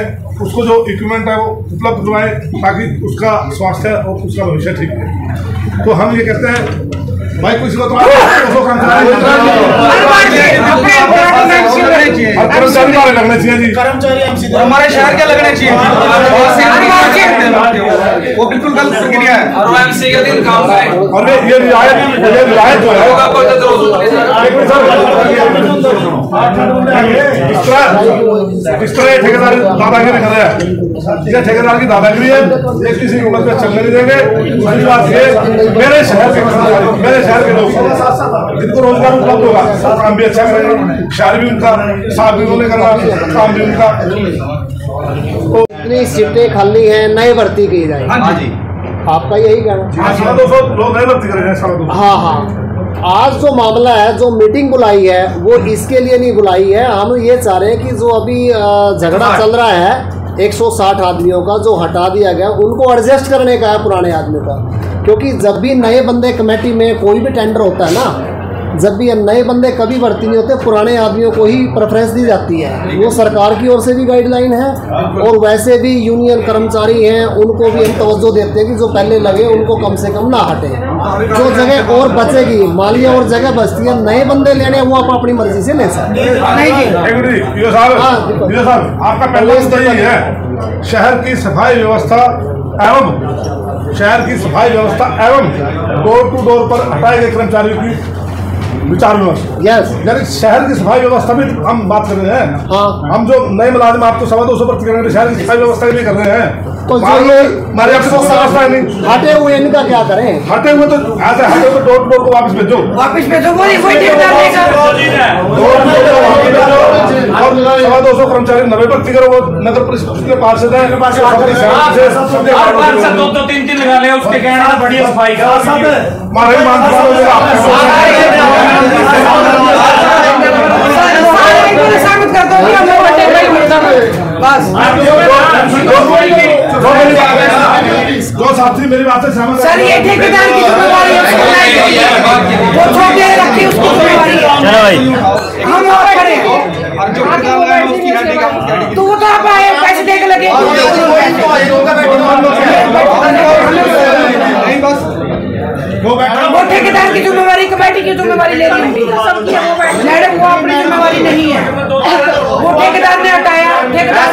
उसको जो इक्विपमेंट है वो उपलब्ध करवाए, ताकि उसका स्वास्थ्य और उसका भविष्य ठीक है। तो हम ये कहते हैं भाई कुछ को कर्मचारी लगने चाहिए जी, कर्मचारी हमारे शहर के लगने चाहिए, वो बिल्कुल गलत प्रक्रिया है। और एमसी के दिन काम है, और ये रियायत जो है इस तरह ठेकेदार दादागिरी कर रहा है, ये ठेकेदार की दादागिरी है, ये किसी की उम्र पे चलने नहीं देंगे। दूसरी बात ये मेरे शहर के लोग जिनको रोजगार उपलब्ध होगा, काम भी अच्छा करेंगे, शहर भी उनका, साफ भी उन्होंने करना, काम भी उनका। तो इतनी सीटें खाली हैं, नई भर्ती की जाए। हाँ जी, आपका यही कहना? 200 लोग नए भर्ती करेंगे। हाँ, आज जो मामला है, जो मीटिंग बुलाई है, वो इसके लिए नहीं बुलाई है। हम ये चाह रहे हैं कि जो अभी झगड़ा चल रहा है 160 आदमियों का, जो हटा दिया गया, उनको एडजस्ट करने का है पुराने आदमियों का। क्योंकि जब भी नए बंदे कमेटी में कोई भी टेंडर होता है ना, जब भी नए बंदे कभी भर्ती नहीं होते, पुराने आदमियों को ही प्रेफरेंस दी जाती है। वो सरकार की ओर से भी गाइडलाइन है, और वैसे भी यूनियन कर्मचारी हैं उनको भी हम तवज्जो देते हैं कि जो पहले लगे उनको कम से कम ना हटे। जो जगह और बचेगी, मान लिया और जगह बचती है, नए बंदे लेने वो आप अपनी मर्जी से ले सकते हैं। आपका पहला मुद्दा यही है, शहर की सफाई व्यवस्था एवं डोर टू डोर पर हटाए गए कर्मचारियों की विचार विमर्श। यस, यानी शहर की सफाई व्यवस्था में हम बात कर रहे हैं। हाँ, हम जो नए मुलाजिम आपको 225 भर्ती करेंगे, शहर की सफाई व्यवस्था के लिए कर रहे हैं। तो हमारे आपसे कोई व्यवस्था नहीं, हटे हुए इनका क्या करें? हटे हुए तो ऐसे हटे हुए डोर टू डोर को वापस भेजो, वही ठेकेदार देगा। और 200 कर्मचारी नवे भर्ती करो, वो नगर परिषद के पार्षद है, 2-3 लगा ले, उसके कहना बढ़िया सफाई का साबित कर दो जो साथी मेरी बात से सहमत सर, ये ठेकेदार की जिम्मेवारी है, वो छोटे रखी उसकी जिम्मेवारी है। हम और खड़े तू तो आप आए पैसे दे के लगे बस वो ठेकेदार की जिम्मेवारी कमेटी की जिम्मेवारी ले रही है मैडम, वो अपनी जिम्मेवारी नहीं है, वो ठेकेदार ने हटाया, ठेकेदार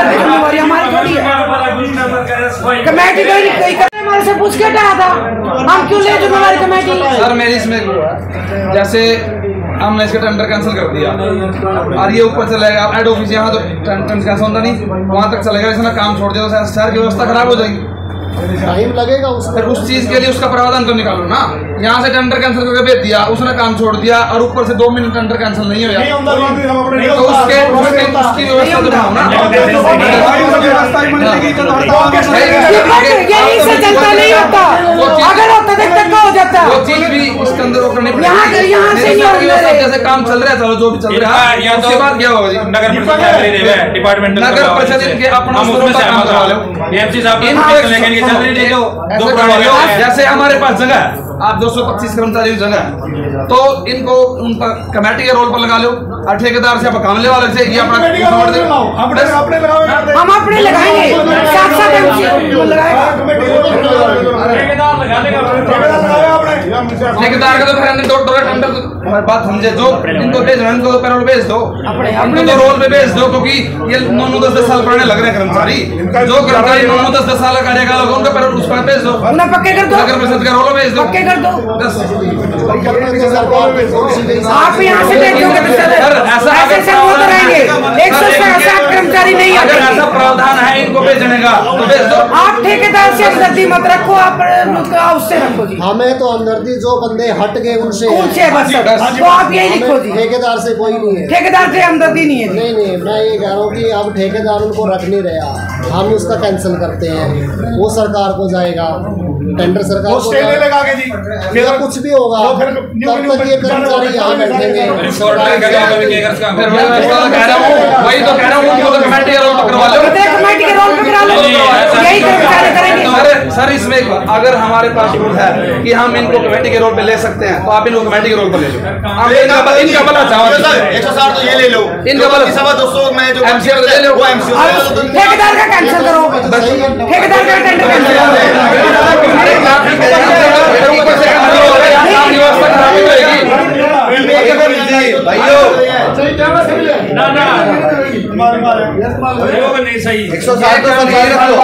की जिम्मेवारी हमारी थोड़ी है। कमेटी तो हमारे से पूछ के हटाया था, हम क्यों ले जिम्मेवारी कमेटी? सर मेरी इसमें जैसे हमने इसका टेंडर कैंसिल कर दिया और ये ऊपर चलेगा हेड ऑफिस, यहाँ तो टेंडर कैंसिल होता नहीं, वहाँ तक चलेगा, इसने काम छोड़ दिया तो शहर की व्यवस्था खराब हो जाएगी, टाइम लगेगा उसका। फिर उस चीज के लिए उसका प्रावधान तो निकालो ना। यहाँ से टेंडर कैंसिल करके भेज दिया, उसने काम छोड़ दिया और ऊपर से 2 मिनट टेंडर कैंसिल नहीं हुआ तो उसकी व्यवस्था तो बनाओ ना। यही से जनता नहीं होता, अगर होता तो धक्का हो जाता। वो चीज भी इसके अंदर वो करनी पड़ेगी, यहाँ से नहीं होगी। जैसे काम चल रहा है, चलो जो भी चल रहा है उसके बाद क्या होगा जी? डिपार्टमेंट नगर परिषद इनके अपना काम करवा लो। जैसे हमारे पास जगह है, आप 225 कर्मचारी जगह है, तो इनको उनका कमेटी के रोल पर लगा लो और ठेकेदार से आप कामले वाले से ये अपना हम अपने लगाएंगे, साथ साथ ठेकेदार का तो फिर टेंडर बात समझे, जो इनको भेज रहे हैं इनको पैरोल भेज दो, इनको तो रोल पे भेज दो, क्योंकि ये 9-10 साल पुराने लग रहे हैं कर्मचारी, जो कर्मचारी 9-10 साल का कार्यकाल होगा उनका पैरोल उस पर भेज दो, पक्के कर दो, नगर परिषद का रोल भेज दो, पक्के कर दो। आप यहाँ से देखोगे ऐसे वो तो रहेंगे 160 कर्मचारी नहीं, अगर ऐसा प्रावधान है इनको भेजने का तो भेज दो। आप ठेकेदार से हमदर्दी मत रखो, आप उससे रखो जी। हमें तो हमदर्दी जो बंदे हट गए उनसे बस तो आप यही लिखो जी, ठेकेदार से कोई नहीं है, ठेकेदार से हमदर्दी नहीं है। नहीं मैं ये कह रहा हूँ कि अब ठेकेदार उनको रख नहीं रहा, हम उसका कैंसिल करते हैं, वो सरकार को जाएगा, टेंडर सरकार को जाएगा, कुछ भी होगा तब तक ये कर्मचारी यहाँ बैठेंगे। वही तो कह रहा हूँ उनको तो कमेटी के रोल पर करवा लो, कमेटी के रोल पे करा लो, यही कर्मचारी करेंगे। सर इसमें अगर हमारे पास रूल है कि हम इनको कमेटी के रोल पे ले सकते हैं तो आप इनको कमेटी के रोल पर ले लो, इनका भला चाहो 160 तो ये ले लो, इनका भला 200 में जो एमसीओ ले लो, वो एमसीओ ठेकेदार का कैंसिल करो, ठेकेदार का टेंडर कैंसिल नहीं सही 160 तो सही रखो,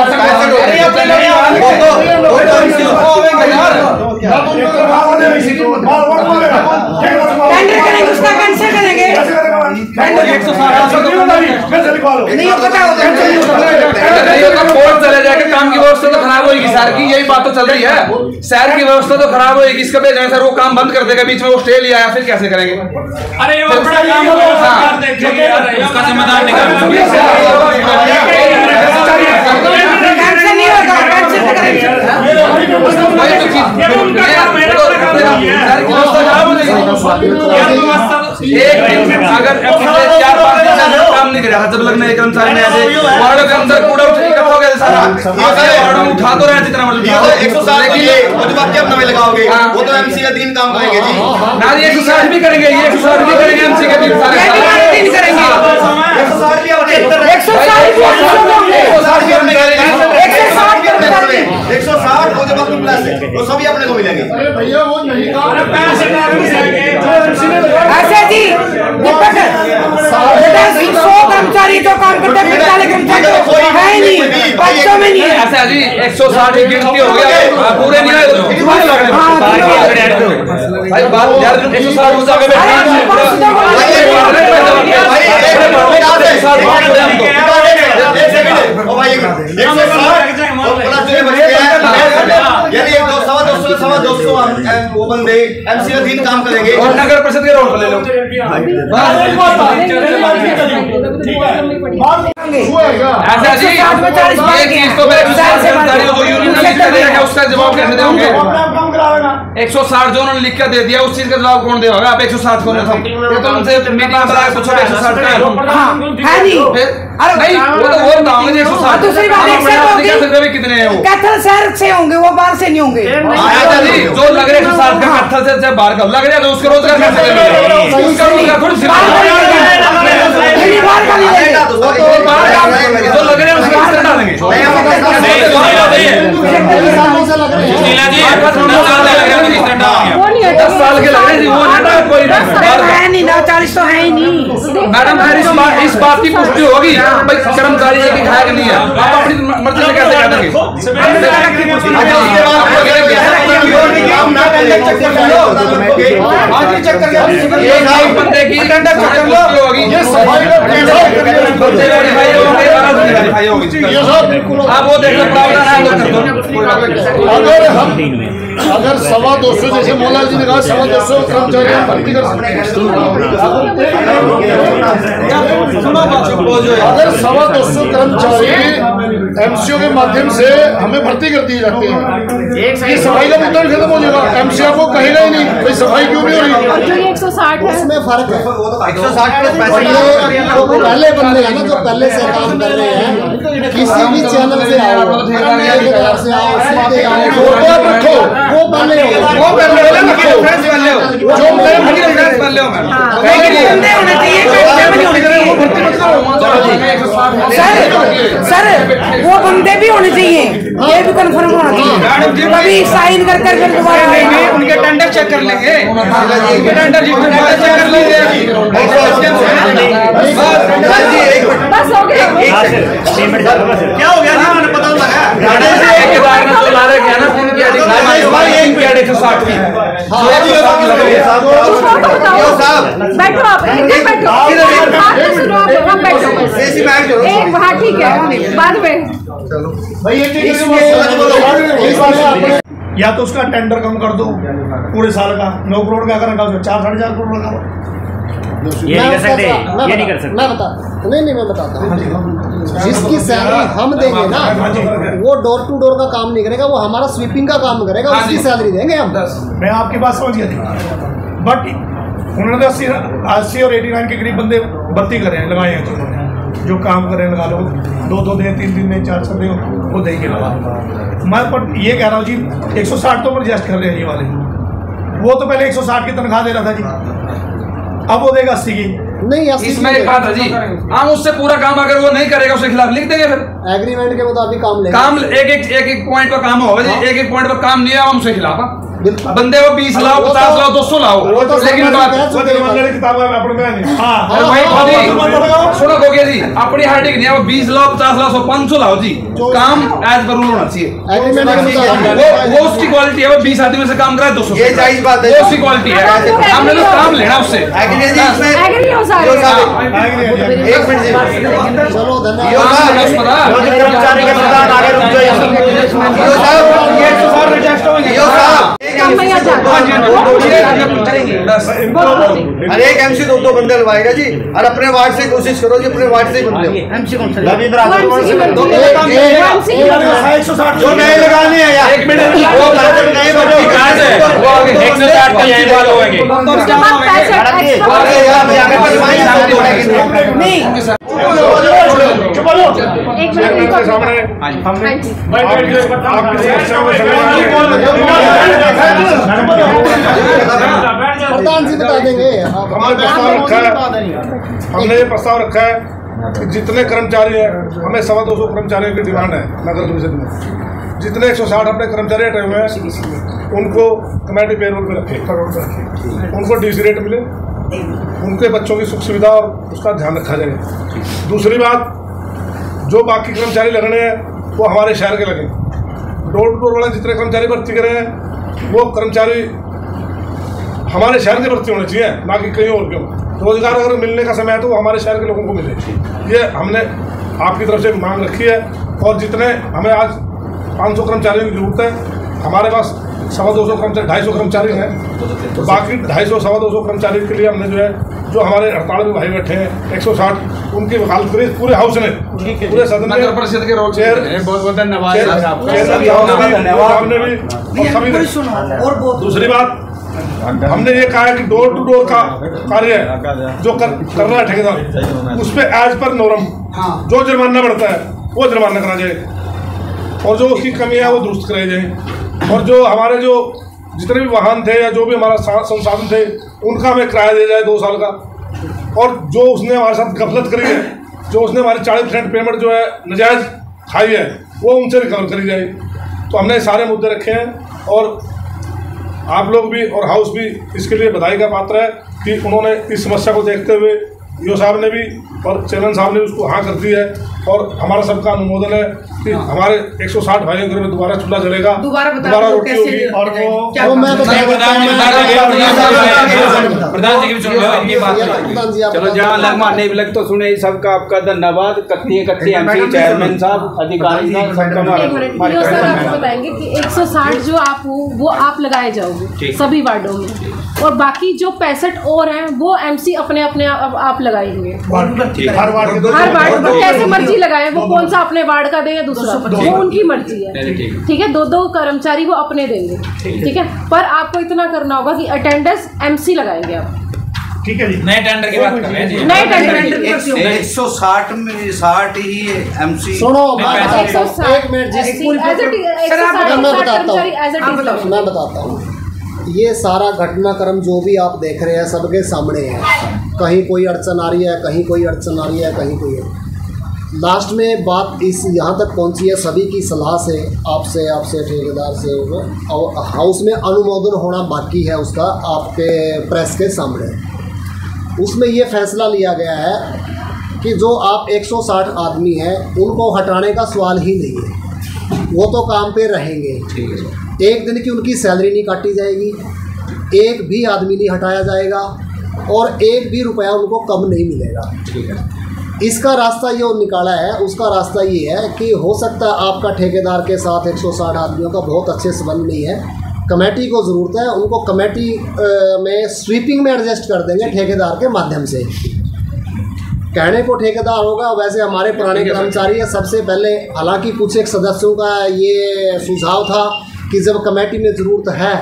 टेंडर करेंगे, उसका कैंसिल करेंगे, नहीं पता कोर्ट चले जाएगा, काम की व्यवस्था तो खराब होगी शहर की, यही बात तो चल रही है, शहर की व्यवस्था तो खराब होगी, इसका भेजना सर वो काम बंद कर देगा, बीच में वो स्टे लिया फिर कैसे करेंगे? अरे ये बड़ा काम होगा, उसका जिम्मेदार निकाल अगर 4-5 दिन काम नहीं करेगा, जब लगने कर्मचारी में ऐसे वार्डों के अंदर कूड़ा इकट्ठा हो गया सारा, वार्डों में उठा तो रहे जितना मर्जी, 160 अब नए लगाओगे वो तो एमसी का 3 काम करेंगे जी ना, ये 160 भी करेंगे, ये 160 भी करेंगे, एमसी के 3 सारे करेंगे, 160 वो जब अपनी प्लस है वो सभी अपने को मिलेंगे। अरे भैया वो नहीं ऐसे जी 100 कर्मचारी जो काम करते हैं, 45 कर्मचारी है नहीं, 500 में नहीं है। ऐसा जी 160 की गिनती हो गया, पूरे नहीं आए भाई बात यार 160 हो वो बंदे एमसी का 3 काम करेंगे और नगर परिषद के रोल पर ले लो, ऐसा जी ये चीज तो उसका जवाब कैसे दोगे? 160 जो उन्होंने लिख के दे दिया उस चीज का जवाब कौन देगा? आप 160 को ये तो उनसे मीटिंग में पूछो 160 का है नहीं, अरे नहीं वो तो वो बताओगे 160, दूसरी बात होगी कितने हैं वो कैथल शहर से होंगे, वो बाहर से नहीं होंगे। जो लग रहे 160 का कैथल से बाहर का लग रहा है तो उसका रोजगार कैसे मिलेगा? उसका रोजगार थोड़ी जो लग रहे हैं उसका डालेंगे नहीं ना 40 तो है ही नहीं मैडम। फिर इस बात की पुष्टि होगी भाई कर्मचारी एक खाया कि नहीं है, आप अपनी मर्जी से कैसे कह देंगे? बंदे की होगी आप वो देख अगर 225 जैसे मोहनलाल जी ने कहा 225 कर्मचारी हम भर्ती कर सकते हैं। अगर 225 कर्मचारी एमसीओ के माध्यम से हमें भर्ती कर दिए जाते हैं, ये सफाई का मुद्दा खत्म हो जाएगा। एमसीओ को कहेगा ही नहीं भाई सफाई क्यों नहीं हो रही। 160 है उसमें फर्क है, 160 पहले बंदे हैं ना जो पहले से काम कर रहे हैं, किसी भी चैनल से आओ, से आओ, रखो वो पहले जो बंदे होने चाहिए, सर वो बंदे भी होने चाहिए, ये भी कंफर्म होना चाहिए। कभी साइन कर दोबारा उनके टेंडर चेक कर लेंगे, टेंडर चेक कर लेंगे। बस हो गया। क्या हो गया जी, मैंने पता लगा बैठो आप, बैठो एक वहाँ ठीक है, बाद में या तो उसका टेंडर कम कर दो पूरे साल का, 9 करोड़ का अगर रखा 4-4.5 करोड़ लगा। ये नहीं कर सकते, ये नहीं कर सकते। मैं बताता नहीं मैं बताता हूँ। जिसकी सैलरी हम देंगे ना वो डोर टू डोर का काम नहीं करेगा, वो हमारा स्वीपिंग का काम करेगा, उसकी सैलरी देंगे हम। मैं आपकी बात समझ गया थी, बट उन्होंने 80 और 89 के करीब बंदे भर्ती करे हैं, लगाए हैं तो उन्होंने जो काम करें लगा लो, 2 दिन 3 दिन में 4 दिन वो देंगे लगा। मैं पर ये कह रहा हूँ जी 160 तो एडजस्ट कर रहे हैं ये वाले, वो तो पहले 160 की तनख्वाह दे रहा था जी, अब वो देगा 80 की। नहीं इसमें एक बात है जी, हम उससे पूरा काम अगर वो नहीं करेगा उसके खिलाफ लिख देंगे, फिर एग्रीमेंट के मुताबिक काम लेंगे। काम एक पॉइंट पर काम होगा जी, एक पॉइंट पर काम नहीं है हम उसके खिलाफ। बंदे वो 20 लाओ 50 लाओ 200 लाओ, लेकिन बात सुनो हो गया जी, अपनी हार्डिंग नहीं है, वो 20 लाओ 50 लाओ 500 लाओ जी, काम एज पर रूल होना चाहिए। वो उसकी क्वालिटी है, वो 20 आदमी से काम करा 200, ये जायज बात है, वो उसकी क्वालिटी है, हमने तो काम लेना उससे। एक मिनट चलो अरे एक एमसी 2 बंदे लगवाएगा जी, और अपने वार्ड से कोशिश करो जी, अपने वार्ड से बंदे जो नए लगाने हैं यार, 1 मिनट प्रधान जी बता देंगे। हमने ये प्रस्ताव रखा है कि जितने कर्मचारी हैं, हमें 225 कर्मचारियों की डिमांड है नगर परिषद में, जितने 160 अपने कर्मचारी हटे हुए हैं उनको कमेटी पेरोल पे रखे, उनको डीसी रेट मिले, उनके बच्चों की सुख सुविधा और उसका ध्यान रखा जाए। दूसरी बात, जो बाकी कर्मचारी लगने हैं वो हमारे शहर के लगे, डोर टू डोर वाले जितने कर्मचारी भर्ती करे हैं वो कर्मचारी हमारे शहर के भर्ती होने चाहिए, ना कि कहीं और क्यों। रोजगार अगर मिलने का समय है तो वो हमारे शहर के लोगों को मिले, ये हमने आपकी तरफ से मांग रखी है। और जितने हमें आज 500 कर्मचारियों की जरूरत है, हमारे पास 225 कर्मचारी 250 कर्मचारी हैं, तो बाकी 250-225 कर्मचारी के लिए हमने जो है, जो हमारे हड़ताल में भाई बैठे हैं 160, उनकी वकालत करी पूरे हाउस ने, पूरे सदन नगर परिषद के रोड बहुत धन्यवाद। दूसरी बात, हमने ये कहा है कि डोर टू डोर का कार्य जो कर रहा है ठेकेदार, उस पर एज पर नॉर्म जो जुर्माना बढ़ता है वो जुर्माना करा जाए, और जो उसकी कमी है वो दुरुस्त कराई जाए, और जो हमारे जो जितने भी वाहन थे या जो भी हमारा संसाधन थे उनका हमें किराया दिया जाए 2 साल का। और जो उसने हमारे साथ गफलत करी है, जो उसने हमारी 40% पेमेंट जो है नजायज खाई है वो उनसे रिकवर करी जाए। तो हमने सारे मुद्दे रखे हैं और आप लोग भी और हाउस भी इसके लिए बधाई का पात्र है कि उन्होंने इस समस्या को देखते हुए ईओ साहब ने भी और चेयरमैन साहब ने उसको हाँ कर दी है और हमारा सबका अनुमोदन है कि हमारे 160 भाइयों के घर में दोबारा चूल्हा जलेगा, दोबारा रोटी होगी। और वो मैं चलो जहाँ लग मारने भी लग तो सुने सबका आपका धन्यवाद। कत्ती एमसी चेयरमैन साहब अधिकारी आपको बताएंगे कि 160 जो आप हो वो आप लगाए जाओगे सभी वार्डों में और बाकी जो 65 और हैं वो एमसी अपने अपने आप लगाएंगे। हर वार्ड कैसे मर्जी लगाए, वो कौन सा अपने वार्ड का दे या दूसरा, वो उनकी मर्जी है। ठीक है, 2-2 कर्मचारी वो अपने देंगे। ठीक है, पर आपको इतना करना होगा कि अटेंडेंस एमसी लगाएंगे आप। ठीक है जी, नए टेंडर की बात कर रहे हैं। नए टेंडर 160 में 60 ही एमसी। सुनो एक मिनट जी, मैं बताता हूँ। ये सारा घटनाक्रम जो भी आप देख रहे हैं सबके सामने है। कहीं कोई अड़चन आ रही है, कहीं कोई अड़चन आ रही है, कहीं कोई लास्ट में बात इस यहाँ तक पहुँची है सभी की सलाह से, आपसे ठेकेदार से, और हाउस में अनुमोदन होना बाकी है उसका आपके प्रेस के सामने। उसमें ये फैसला लिया गया है कि जो आप 160 आदमी हैं उनको हटाने का सवाल ही नहीं है, वो तो काम पे रहेंगे। एक दिन की उनकी सैलरी नहीं काटी जाएगी, एक भी आदमी नहीं हटाया जाएगा और एक भी रुपया उनको कम नहीं मिलेगा। ठीक है, इसका रास्ता ये निकाला है। उसका रास्ता ये है कि हो सकता है आपका ठेकेदार के साथ 160 आदमियों का बहुत अच्छे संबंध नहीं है, कमेटी को ज़रूरत है, उनको कमेटी में स्वीपिंग में एडजस्ट कर देंगे ठेकेदार के माध्यम से। कहने को ठेकेदार होगा, वैसे हमारे पुराने कर्मचारी है। सबसे पहले हालांकि कुछ एक सदस्यों का ये सुझाव था कि जब कमेटी में ज़रूरत है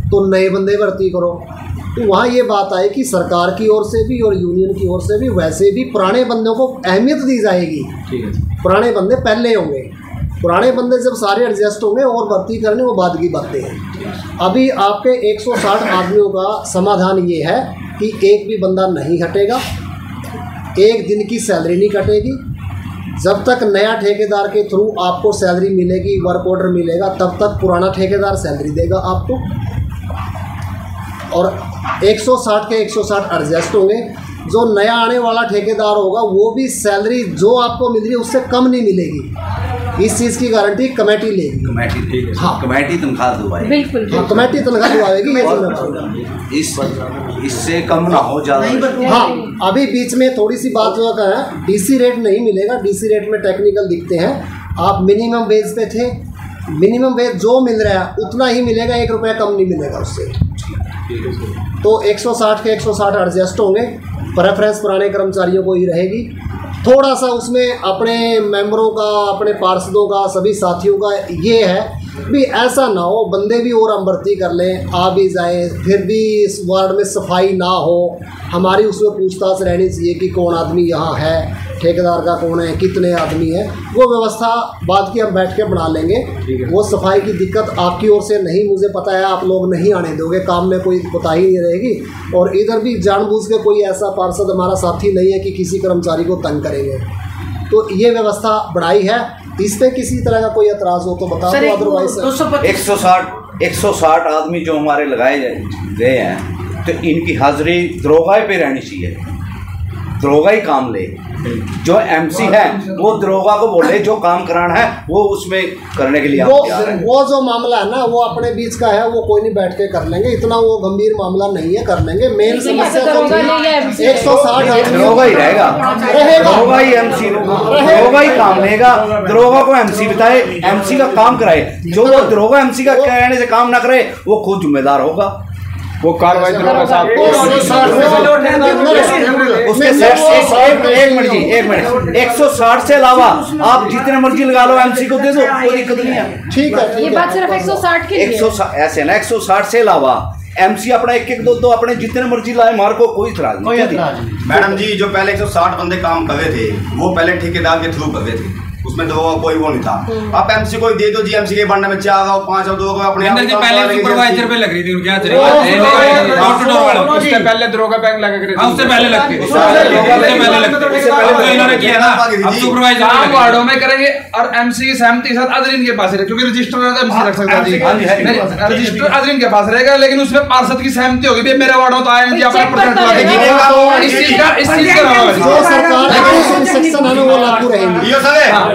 तो नए बंदे भर्ती करो, तो वहाँ ये बात आई कि सरकार की ओर से भी और यूनियन की ओर से भी वैसे भी पुराने बंदों को अहमियत दी जाएगी। ठीक है, पुराने बंदे पहले होंगे, पुराने बंदे जब सारे एडजस्ट होंगे और भर्ती करने वो बाद की बातें हैं। अभी आपके 160 आदमियों का समाधान ये है कि एक भी बंदा नहीं हटेगा, एक दिन की सैलरी नहीं कटेगी। जब तक नया ठेकेदार के थ्रू आपको सैलरी मिलेगी, वर्क ऑर्डर मिलेगा, तब तक पुराना ठेकेदार सैलरी देगा आपको और 160 के 160 एडजस्ट होंगे। जो नया आने वाला ठेकेदार होगा वो भी सैलरी जो आपको मिल रही है उससे कम नहीं मिलेगी। इस चीज़ की गारंटी कमेटी लेगी। कमेटी, ठीक है, हाँ, कमेटी तनख्वाह दुआएगी। बिल्कुल, हाँ, कमेटी तनख्वाह दुआएगी। इससे कम ना हो ज़्यादा। हाँ, अभी बीच में थोड़ी सी बात जो है, डीसी रेट नहीं मिलेगा। डीसी रेट में टेक्निकल दिखते हैं। आप मिनिमम वेज पे थे, मिनिमम वेज जो मिल रहा है उतना ही मिलेगा, 1 रुपया कम नहीं मिलेगा उससे। तो 160 के 160 एडजस्ट होंगे, प्रेफरेंस पुराने कर्मचारियों को ही रहेगी। थोड़ा सा उसमें अपने मेंबरों का, अपने पार्षदों का, सभी साथियों का ये है भी ऐसा ना हो बंदे भी और हम भर्ती कर लें, आ भी जाए, फिर भी इस वार्ड में सफाई ना हो। हमारी उसमें पूछताछ रहनी चाहिए कि कौन आदमी यहाँ है, ठेकेदार का कौन है, कितने आदमी हैं। वो व्यवस्था बाद की हम बैठ के बना लेंगे। वो सफाई की दिक्कत आपकी ओर से नहीं, मुझे पता है आप लोग नहीं आने दोगे, काम में कोई कोताही नहीं रहेगी। और इधर भी जानबूझ के कोई ऐसा पार्षद हमारा साथी नहीं है कि किसी कर्मचारी को तंग करेंगे। तो ये व्यवस्था बढ़ाई है। इस पे किसी तरह का कोई एतराज़ हो तो बता दो, अदरवाइज 160 आदमी जो हमारे लगाए गए हैं तो इनकी हाजिरी दरोगा पे रहनी चाहिए, दरोगा ही काम ले। जो एमसी है वो दरोगा को बोले जो काम कराना है वो उसमें करने के लिए वो जो मामला है ना वो अपने बीच का है, वो कोई नहीं बैठ के कर लेंगे, इतना वो गंभीर मामला नहीं है, कर लेंगे। मेन समस्या तो 160 दरोगा ही रहेगा, दरोगा ही एमसी, दरोगा ही काम लेगा। दरोगा को एमसी बताए, एमसी का काम कराए। जो वो दरोगा एमसी का कहने से काम ना करे वो खुद जिम्मेदार होगा, वो कार्रवाई दरोगा साहब उसके एक मिनट 160 से अलावा आप जितने मर्जी लगा लो एमसी को दे दो, कोई दिक्कत नहीं है। ठीक है, ये बात सिर्फ 160 के लिए 160 ऐसे ना 160 से अलावा एमसी अपना 1-1 2-2 अपने जितने मर्जी लाए, मार को कोई इतराज नहीं। मैडम जी जो पहले 160 बंदे काम कर रहे थे वो पहले ठेकेदार के थ्रू कर रहे थे, उसमें दो कोई वो नहीं था। आप एमसी को दे दो जी, एमसी के बनने में 4 आओ 5 आओ 2 आओ अपने पहले सुपरवाइजर पे लग रही थी उनके उससे पहले दरोगा बैंक लगा कर उससे पहले लगती इन्होंने किया ना। अब सुपरवाइजर वार्डों में करेंगे और एमसी की सहमति के साथ अजरीन के पास रहेगा, क्योंकि रजिस्टर एमसी रख सकता है, रजिस्टर अजरीन के पास रहेगा, लेकिन उसमें पार्षद की सहमति होगी। भाई मेरे वार्ड में तो आए नहीं, अपना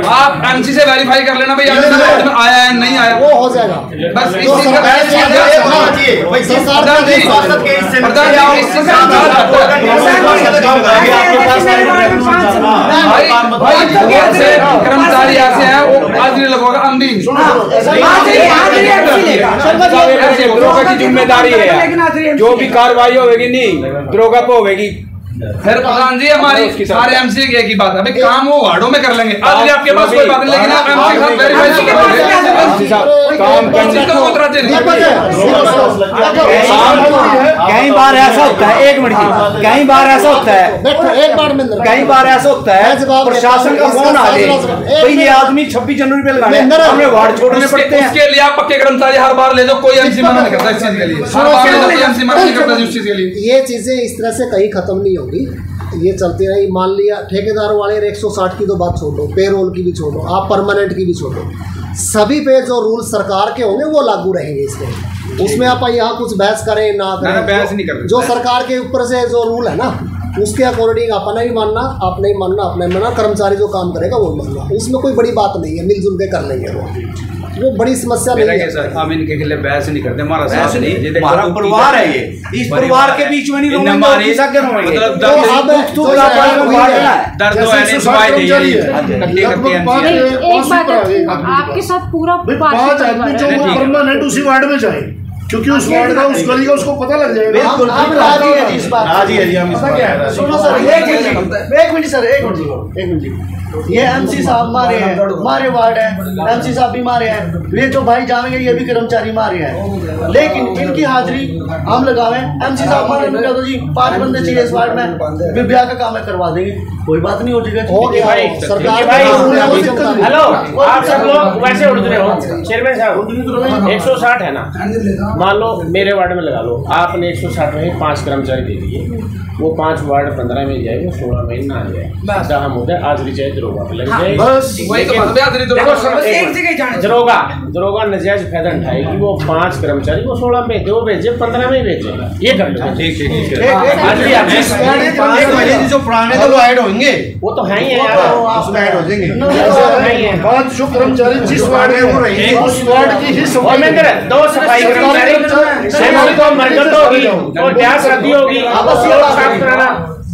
आप एमसी से वेरीफाई कर लेना भाई आया है नहीं आया, वो हो जाएगा। बस इस चीज कर्मचारी ऐसे हैं वो आज नहीं लगवाएगा अमदीन की जिम्मेदारी है, जो भी कार्रवाई होगी नहीं दरोगा पे होगी। फिर प्रधान जी हमारी सारे एमसी की एक ही बात है, भाई काम वो वार्डों में कर लेंगे। आज आपके पास कोई बात नहीं, लेकिन आप एमसी के साथ कई बार ऐसा होता है, एक मिनट की, कई बार ऐसा होता है, कई बार ऐसा होता है प्रशासन का फोन आ जाए तो ये आदमी 26 जनवरी पे लगाने हमें वार्ड छोड़ने पड़ते हैं। उसके लिए आप पक्के कर्मचारी हर बार ले जाओ, कोई एमसी मना नहीं करता इस चीज के लिए, हर बार एमसी मना नहीं करता इस चीज के लिए। ये चीजें इस तरह से कहीं खत्म नहीं होगी, ये चलती रही। मान लिया ठेकेदार वाले 160 की तो बात छोड़ दो, पेरोल की भी छोड़ो, आप परमानेंट की भी छोड़ो, सभी पे जो रूल सरकार के होंगे वो लागू रहेंगे इसके। उसमें आप यहाँ कुछ बहस करें ना करें, बहस नहीं कर, जो सरकार के ऊपर से जो रूल है ना उसके अकॉर्डिंग अपना ही मानना, आप नहीं मानना अपने मानना, कर्मचारी जो काम करेगा वो मानना, उसमें कोई बड़ी बात नहीं है, मिलजुल के कर लेंगे वो बड़ी समस्या नहीं है। हम इनके खिलाफ बहस नहीं करते, हमारा साथ नहीं, हमारा परिवार है ये, इस परिवार के बीच में नहीं आपके साथ पूरा 5 आदमी जो परमानेंट उसी वार्ड में जाए, क्योंकि उस वार्ड का उस गली का उसको पता लग जाएगा। बिल्कुल राजी है इस बात, राजी है जी हम। सुनो सर, एक मिनट सर, एक मिनट, ये एमसी साहब मारे हैं, हमारे वार्ड है, एमसी साहब भी मारे हैं, ये जो भाई जाएंगे ये भी कर्मचारी मारे हैं, लेकिन इनकी हाजिरी हम लगावे। एमसी साहब मारे तो जी 5 बंदे चाहिए इस वार्ड में, ब्याह का काम है करवा देंगे, कोई बात नहीं हो जाएगा। सरकार हेलो आप सब लोग वैसे उड़ रहे हो, चेयरमैन साहब 160 है ना, मान लो मेरे वार्ड में लगा लो, आपने 160 में 5 कर्मचारी दे दिए, वो 5 वार्ड 15 में जाए, वो 16 में ना आ जाए, हम हो जाए आज रिचार्ज दरोगा पे लग जाए। दरोगा नजायज फायदा उठाए कि वो 5 कर्मचारी वो 16 में दो भेजे, 15 में भेजे, ये कर लो। जो पुराने तो वो ऐड होंगे, वो तो है ही है यार, उसमें ऐड हो जाएंगे। 5 जो कर्मचारी जिस वार्ड में हो रही है उस वार्ड की ही दो सफाई कर्मचारी तो मरकत होगी और क्या सर्दी होगी,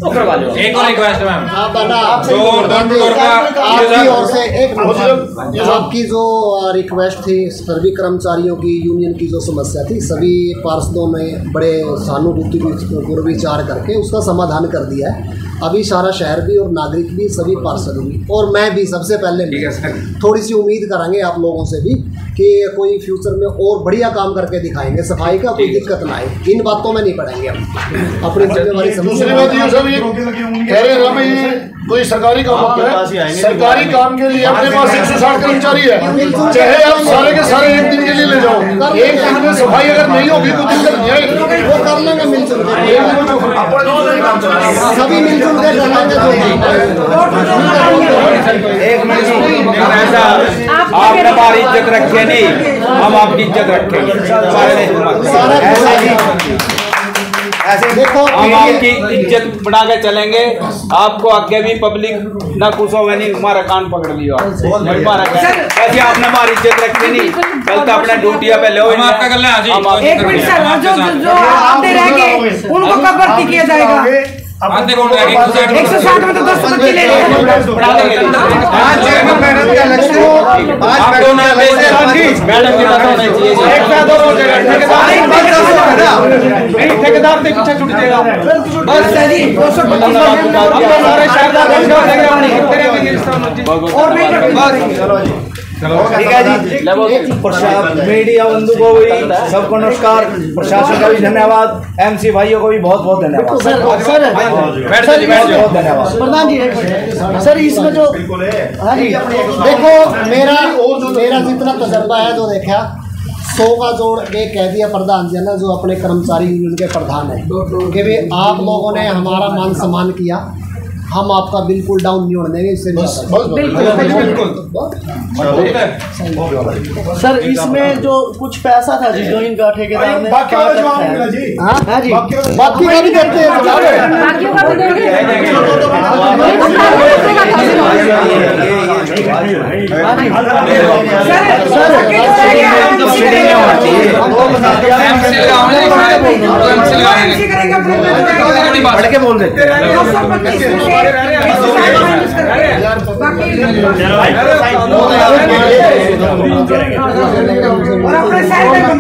तो करवा लो। एक और रिक्वेस्ट मैम, आपकी जो रिक्वेस्ट थी सभी कर्मचारियों की यूनियन की जो समस्या थी, सभी पार्षदों ने बड़े सहानुभूतिपूर्वक विचार करके उसका समाधान कर दिया है। अभी सारा शहर भी और नागरिक भी, सभी पार्षद भी और मैं भी सबसे पहले थोड़ी सी उम्मीद करेंगे आप लोगों से भी कि कोई फ्यूचर में और बढ़िया काम करके दिखाएंगे, सफाई का कोई दिक्कत ना आए, इन बातों में नहीं पड़ेंगे हम अपनी जिम्मेवारी कह रहे हैं भाई कोई सरकारी काम होता है, सरकारी काम के लिए अपने पास 160 कर्मचारी है, चाहे आप सारे के सारे एक दिन के लिए ले जाओ, एक दिन में सफाई अगर नहीं होगी तो दिक्कत नहीं आएगी, वो कर लेंगे मिलजुल सभी मिलजुल के एक मिनट आप हमारी इज्जत रखे नहीं, हम आपकी इज्जत रखेंगे, ऐसे देखो हम आपकी इज्जत बढ़ा के चलेंगे, आपको आगे भी पब्लिक ना कुछ हो नहीं, हमारा कान पकड़ लियो ऐसे आपने हमारी इज्जत रखी नहीं, कल तो अपना ड्यूटिया पे लो, हम आपका कर ले। एक मिनट सर, जो आते रह गए उनको कब भर्ती किया जाएगा? आते कौन रह गए? 160 में तो 10 बच्चे ले लेंगे। ठेकेदार से पीछे छूट जाएगा, बस सही 250 सारे शहर और नहीं ठीक है जी। मीडिया बंधु को भी सबको नमस्कार, प्रशासन का भी धन्यवाद, MC भाइयों को भी बहुत बहुत धन्यवाद। बहुत धन्यवाद प्रधान जी। सर इसमें जो देखो मेरा जितना तजर्बा है जो देखा 100 का जोड़ एक कह दिया प्रधान जी ने जो अपने कर्मचारी यूनियन के प्रधान है कि भाई आप लोगों ने हमारा मान सम्मान किया, हम आपका बिल्कुल डाउन नहीं होने देंगे। इससे सर इसमें जो कुछ पैसा था जी जो इनका ठेकेदार ने बाकी का भी करते हैं बोल देते और अपने साइड में